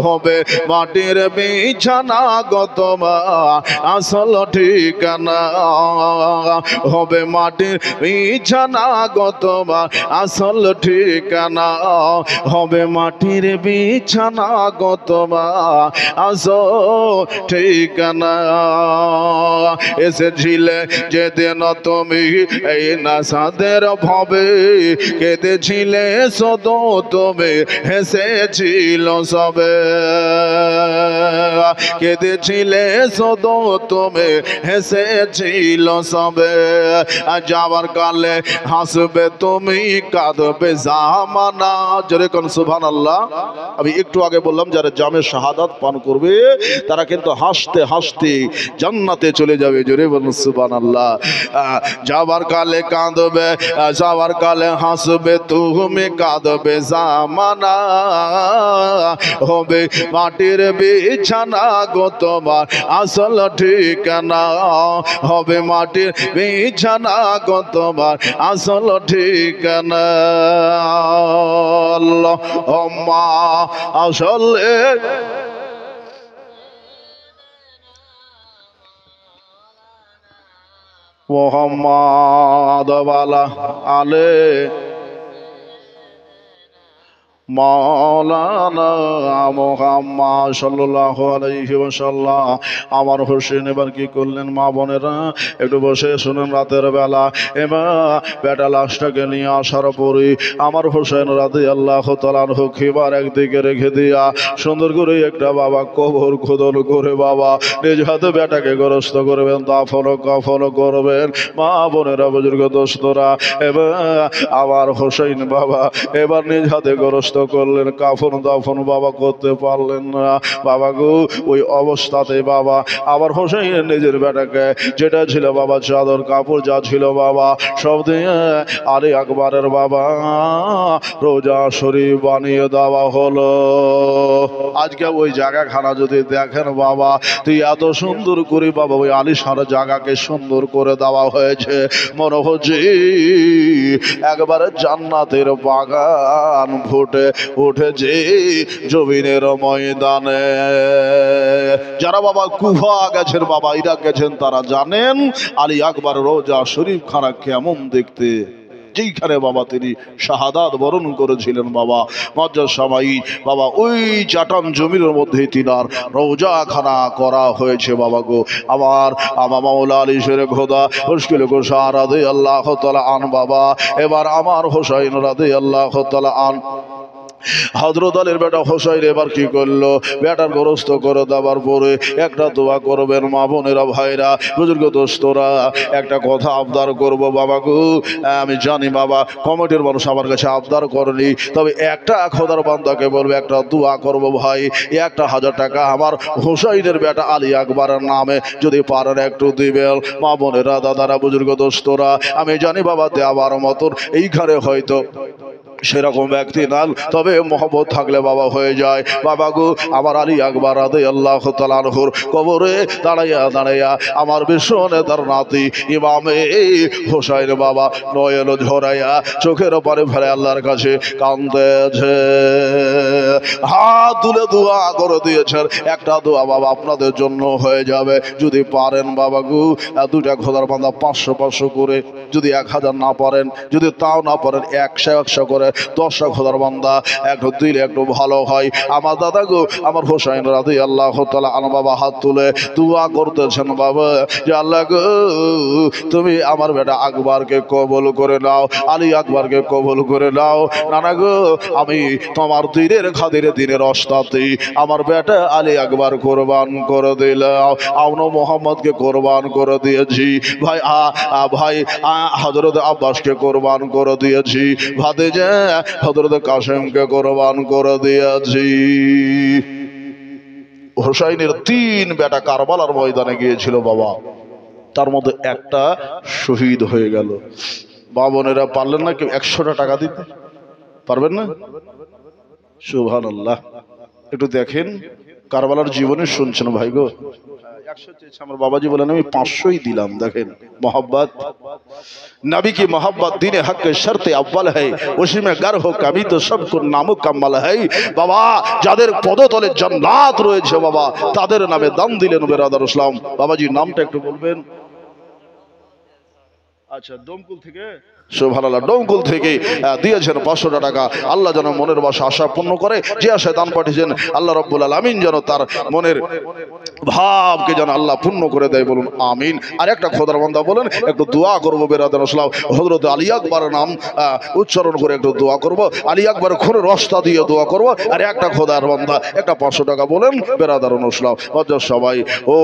হবে মাটির বিছানা গো তোমার আসল ঠিকানা, হবে মাটির বিছানা গো তোমার আসল ঠিকানা, হবে মাটির বিছানা গো তোমার আসল ঠিকানা। এসেছিলে যেদিন তুমি এই নাসাদের ভাবে, কেঁদেছিলে শুধু তুমি, হেসেছিল সবে, কেঁদেছিলে শুধু তুমি, হেসেছিল সবে। যাবার কালে হাসবে তুমি, কাঁদবে জামানা। জোরে কোন সুবহানাল্লাহ। আমি একটু আগে বললাম যারা জামে শাহাদাত পান করবে তারা কিন্তু হাসতে হাসতে জান্নাতে চলে যাবে। জোরে বলুন সুবহানাল্লাহ। যাবার কালে কাঁদবে, যাবার কালে হাসবে তুমি, কাঁদবে জামানা, হবে মাটির বিছানা গো তোমার আসল ঠিকানা, হবে মাটির বিছানা গো তোমার আসল ঠিকানা আল্লাহুম্মা সাল্লি মুহাম্মাদ ওয়ালা আলে মাওলানা মুহাম্মদ সাল্লাল্লাহু আলাইহি ওয়াসাল্লাম। আমার হোসেন এবার কি করলেন মা বোনেরা একটু বসে শুনেন। রাতের বেলা এবার বেটা লাশটাকে নিয়ে আসার পরে আমার হোসেন রাদিয়াল্লাহু তাআলা আনহু খিবার একদিকে রেখে দিয়া সুন্দর করে একটা বাবা কবর খোদন করে বাবা নিজ হাতে বেটাকে গ্রস্ত করবেন, দাফন কাফন করবেন। মা বোনেরা বুজুর্গ দোস্তরা এবার আমার হোসেন বাবা এবার নিজ হাতে গ্রস্ত করলেন, কাফন দাফন বাবা করতে পারলেন না। বাবা গো ওই অবস্থাতে বাবা আবার হোসেন নিজের বেটাকে যেটা ছিল বাবা চাদর কাপড় যা ছিল বাবা সব দিয়ে আলী আকবরের বাবা রোজা শরীফ বানিয়ে দেওয়া হলো। আজকে ওই জায়গাখানা যদি দেখেন বাবা তুই এত সুন্দর করে বাবা ওই আলিশান জায়গাকে সুন্দর করে দেওয়া হয়েছে, মনে হচ্ছে একবারে জান্নাতের বাগান ফুটে উঠেছে জমিনের ময়দানে। যারা বাবা কুফা গেছেন বাবা ইরাক গেছেন তারা জানেন আলী আকবর রোজা শরীফ খানা কেমন দেখতে, যেইখানে বাবা তিনি শাহাদাত বরণ করেছিলেন বাবা মজ্জার সময় বাবা ওই চাটান জমির মধ্যে তিনার রোজাখানা করা হয়েছে বাবা গো। আমার মাওলা আলী শেরে খোদা মুশকিল গোসা রাদিয়াল্লাহু তাআলা আন বাবা এবার আমার হোসাইন রাদিয়াল্লাহু তাআলা আন হযরত আলীর বেটা হোসাইন এবার কি করলো বেটার গ্রস্ত করে দেওয়ার পরে একটা দোয়া করবেন। মা বোনেরা ভাইরা বুজুর্গ দোস্তরা একটা কথা আবদার করব বাবা গো, আমি জানি বাবা কমিটির মানুষ আমার কাছে আবদার করেনি, তবে একটা খোদার বান্দাকে বলবে একটা দোয়া করব ভাই, 1000 টাকা আমার হোসাইনের বেটা আলী আকবরের নামে যদি পারেন একটু দিবেন। মা বোনেরা দাদারা বুজুর্গ দোস্তরা আমি জানি বাবা দেওয়ার মতন এইখানে হয়তো সেরকম ব্যক্তি নাল, তবে মহব্বত থাকলে বাবা হয়ে যায়। বাবা গো আমার আলী আকবর রাদিয়াল্লাহু তাআলা আনহুর কবরে দাঁড়াইয়া দাঁড়াইয়া আমার বিশ্ব নেতার নাতি ইমামে হোসাইন বাবা নয়ন ঝরাইয়া চোখের পারে ফেলে আল্লাহর কাছে কাঁদতেছে, হাত তুলে দোয়া করে দিয়েছেন। একটা দোয়া বাবা আপনাদের জন্য হয়ে যাবে যদি পারেন বাবা গো, দুটা খোদার বান্দা 500 করে, যদি 1000 না পারেন, যদি তাও না পারেন 100 করে 10টা খোদার বান্দা একটু দিলে একটু ভালো হয়। আমার দাদা গো আমার হোসাইন রাদিয়াল্লাহু তাআলা আনহু বাবা হাত তুলে দোয়া করতেছেন বাবা যে আল্লাহ গো তুমি আমার বেটা আকবরকে কবুল করে নাও, আলী আকবরকে কবুল করে নাও। নানা গো আমি তোমার দিনের খাতিরে দিনের ওস্তাদে আমার বেটা আলী আকবর কোরবান করে দিলাম, আউনো মোহাম্মদকে কোরবান করে দিয়েছি ভাই, ভাই হযরত আব্বাসকে কোরবান করে দিয়েছি, ভাতিজা হযরত কাসেমকে কোরবান করে দিয়েছি। হোসাইনের 3 বেটা কারবালার ময়দানে গিয়েছিল বাবা, তার মধ্যে একটা শহীদ হয়ে গেল। বাবনেরা পারলেন না কেউ 100টা টাকা দিতে পারবেন না? সুবহানাল্লাহ। একটু দেখেন কারবালার জীবনে শুনছেন ভাই গো, 100 চেয়েছে আমার বাবাজি বলেন আমি 500ই দিলাম। দেখেন मोहब्बत नबी की मोहब्बत दीन हक के शर्त अव्वल है, उसी में गर हो कभी तो सबको नामुकम्मल है। बाबा যাদের পদতলে জান্নাত রয়েছে বাবা তাদের নামে দান দিলেন বেরাদার ইসলাম। বাবাজি নামটা একটু বলবেন। আচ্ছা দমকুল থেকে সুবহানাল্লাহ, ডোমকুল থেকে দিয়েছেন 500 টাকা। আল্লাহ যেন মনের আশা পূর্ণ করে, যে আশায় দান পাঠিয়েছেন আল্লাহ রাব্বুল আলামিন যেন তার মনের ভাবকে যেন আল্লাহ পূর্ণ করে দেয়, বলুন আমিন। আর একটা খোদার বান্দা বলেন একটু দোয়া করব বেরাদার ইসলাম, হযরত আলী আকবরের নাম উচ্চারণ করে একটু দোয়া করব, আলী আকবরের খুনের রাস্তা দিয়ে দোয়া করব। আর একটা খোদার বান্দা একটা 500 টাকা বলেন বেরাদার ইসলাম। সবাই ও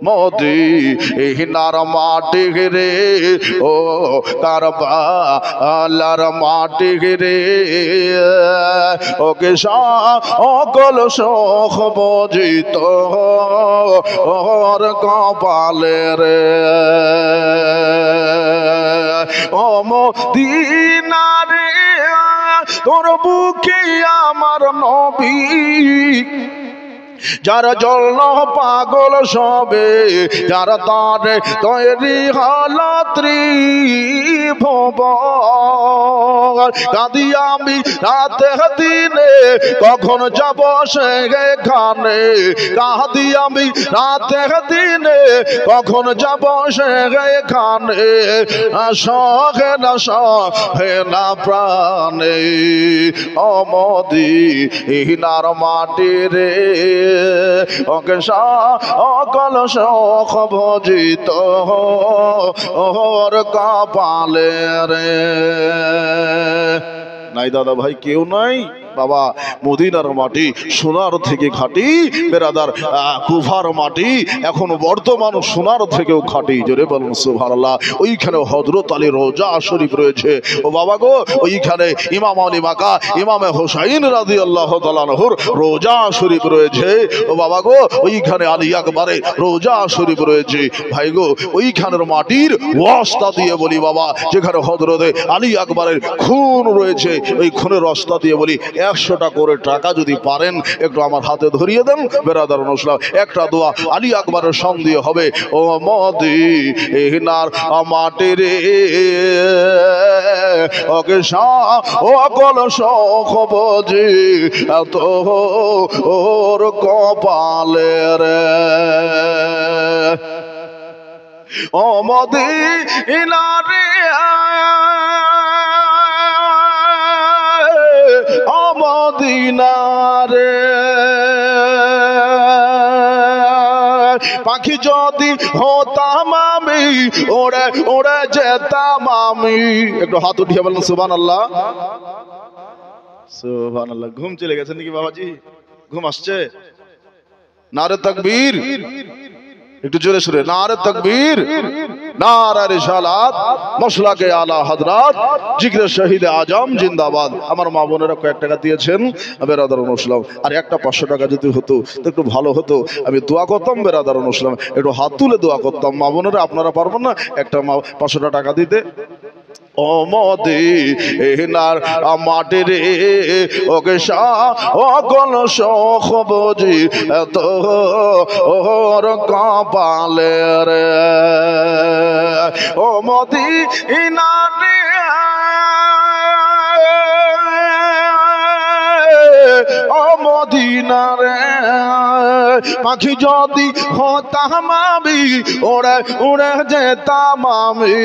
মদিনার মাটি রে ও কারবালার মাটি রে ও কেশা অকল শোক বজিত ওর কপালে রে ও মদিনা রে তোর বুকে আমার নবী যারা জন্য পাগল সবে, যারা তারে তৈরি হলো ত্রিভুবন। কাঁদি আমি রাতে দিনে, কখন যাব সেখানে। কাঁদি আমি রাতে দিনে, কখন যাব সেখানে। সহে না সহে না প্রাণে, অমদিনার মাটি রে, অকল শোক ভজিত ওর কপালে রে। নাই দাদা ভাই, কেউ নাই বাবা। মদিনার মাটি সোনার থেকে খাঁটি বেরাদার, কুফার মাটি এখন বর্তমান সোনার থেকেও খাঁটি। জোরে বলুন সুবহানাল্লাহ। ওইখানে হযরত আলী রওজা শরীফ রয়েছে। ও বাবা গো, ওইখানে ইমাম আলী মাকা ইমামে হোসাইন রাদিয়াল্লাহু তাআলা আনহুর রওজা শরীফ রয়েছে। ও বাবা গো, ওইখানে আলী আকবরের রওজা শরীফ রয়েছে। ভাই গো, ওইখানের মাটির ওয়াস্তা দিয়ে বলি বাবা, যেখানে হযরতে আলী আকবরের খুন রয়েছে, ওই খুনের রাস্তা দিয়ে বলি 100টা করে টাকা যদি পারেন একটু আমার হাতে ধরিয়ে দেন বেরাদার মুসলিম। একটা দোয়া আলী আকবরের সঙ্গ দিয়ে হবে, ও মদিনার মাটি রে, ওকে সকল শোক বুঝি এত ওর কপালে রে। ও মদিনা রে, ও মদিনা রে, পাখি যদি হতাম আমি, ওড়ে ওড়ে যেতাম আমি। একটু হাত উঠিয়ে বলুন সুবহানাল্লাহ, সুবহানাল্লাহ। ঘুম চলে গেছে নাকি বাবাজি? ঘুম আসছে? নারে তাকবীর, একটু জোরে সুরে নারে তাকবীর, নারে রিসালাত, মাসলাকে আলা হযরত, জিগরে শহীদ আজম জিন্দাবাদ। আমার মা বোনেরা কয়েক টাকা দিয়েছেন বেরাদার মুসলিম, আর একটা 500 টাকা যদি হতো তো একটু ভালো হতো। আমি দোয়া করতাম বেরাদার মুসলিম, একটু হাত তুলে দোয়া করতাম। মা বোনেরা আপনারা পারবেন না একটা 500 টাকা দিতে? ও মদিনার মাটি রে, ওকে সকল শোক বুঝি এত ওর কপালে রে। ও মদিনা রে, ও মদিনা রে, পাখি যদি হতাম আমি, ওড়ে উড়ে যেতাম আমি।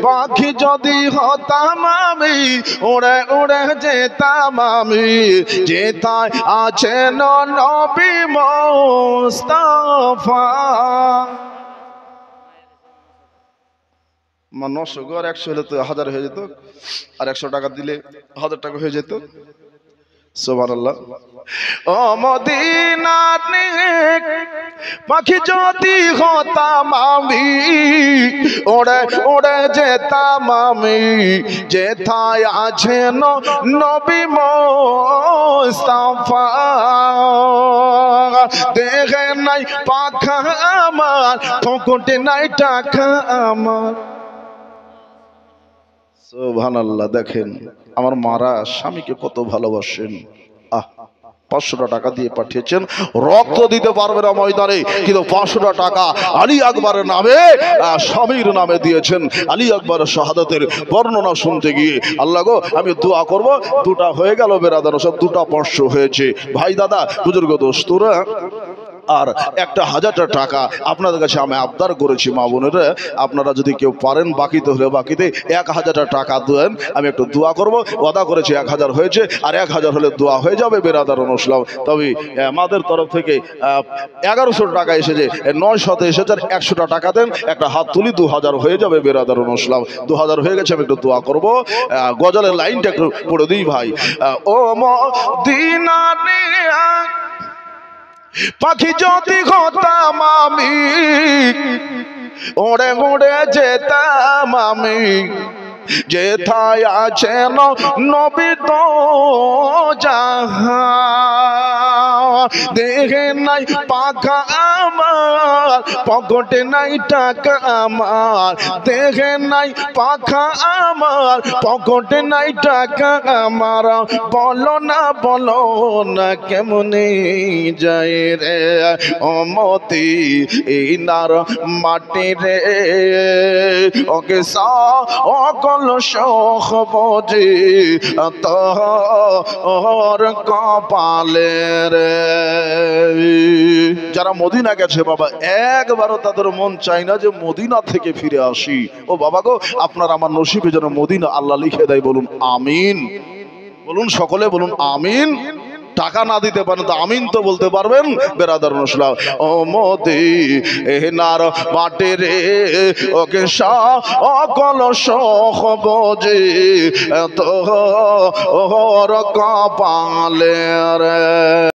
পাখি যদি হতাম আমি, উড়ে উড়ে যেতাম আমি। যেথায় আছেন নবী মুস্তাফা। 900 আর 100 হলে তো 1000 হয়ে যেত, আর 100 টাকা দিলে 1000 টাকা হয়ে যেত। সুবহানাল্লাহ। ও মদিনার পাখি যদি হতাম আমি, ওড়ে ওড়ে যেতাম আমি। যেথায় আছেন নবী মুস্তাফা। দেখে নাই পাখা আমার, পকেটে নাই টাকা আমার। সুবহানাল্লাহ। দেখেন আমার মারা স্বামীকে কত ভালোবাসেন। 500 টাকা দিয়ে পাঠিয়েছেন, রক্ত দিতে পারবে না ময়দানে, কিন্তু 500 টাকা আলী আকবরের নামে, স্বামীর নামে দিয়েছেন। আলী আকবরের শাহাদাতের বর্ণনা শুনতে গিয়ে আল্লাহ গো, আমি দোয়া করব। 2টা হয়ে গেল বেরাদার, সব 2টা 500 হয়েছে। ভাই দাদা বুজুর্গ দোস্তরা, আর একটা 1000 টাকা আপনাদের কাছে আমি আবদার করেছি মা বোনেরা, আপনারা যদি কেউ পারেন বাকিতে হলে বাকিতে 1000 টাকা দেন, আমি একটু দোয়া করব। ওয়াদা করেছি 1000 হয়েছে, আর 1000 হলে দোয়া হয়ে যাবে বেরাদার মুসলিম। তবে আমাদের তরফ থেকে 1100 টাকা এসেছে, 900 এসেছে, 100 টাকা দেন, একটা হাত তুলি 2000 হয়ে যাবে বেরাদার মুসলিম। 2000 হয়ে গেছে, আমি একটু দোয়া করব। গজলের লাইনটা একটু পড়ে দিই ভাই। ও মদিনা রে, পাখি যদি হতাম আমি, উড়ে উড়ে যেতাম আমি। যেথায় আছেন নবী তো জাহান দেখে নাই পাখা আমার পকেটে নাই টাকা আমার দেখে নাই পাখা আমার পকেটে নাই টাকা আমার বলো না কেমনে যায় রে অমতি এই নার মাটি রে ওকে অকল শোক বোঝে তোর কপালে রে। যারা মদিনা গেছে বাবা একবারও তাদের মন চায় না যে মদিনা থেকে ফিরে আসি। ও বাবা গো, আপনার আমার নসিবে যেন মদিনা আল্লাহ লিখে দেয়। বলুন আমিন, বলুন সকলে বলুন আমিন। টাকা না দিতে পারেন তো আমিন তো বলতে পারবেন। বেরাদার নসলাম ও মদিনার মাটি রে ওকে সকল শোক বোঝে তোর কপালে রে।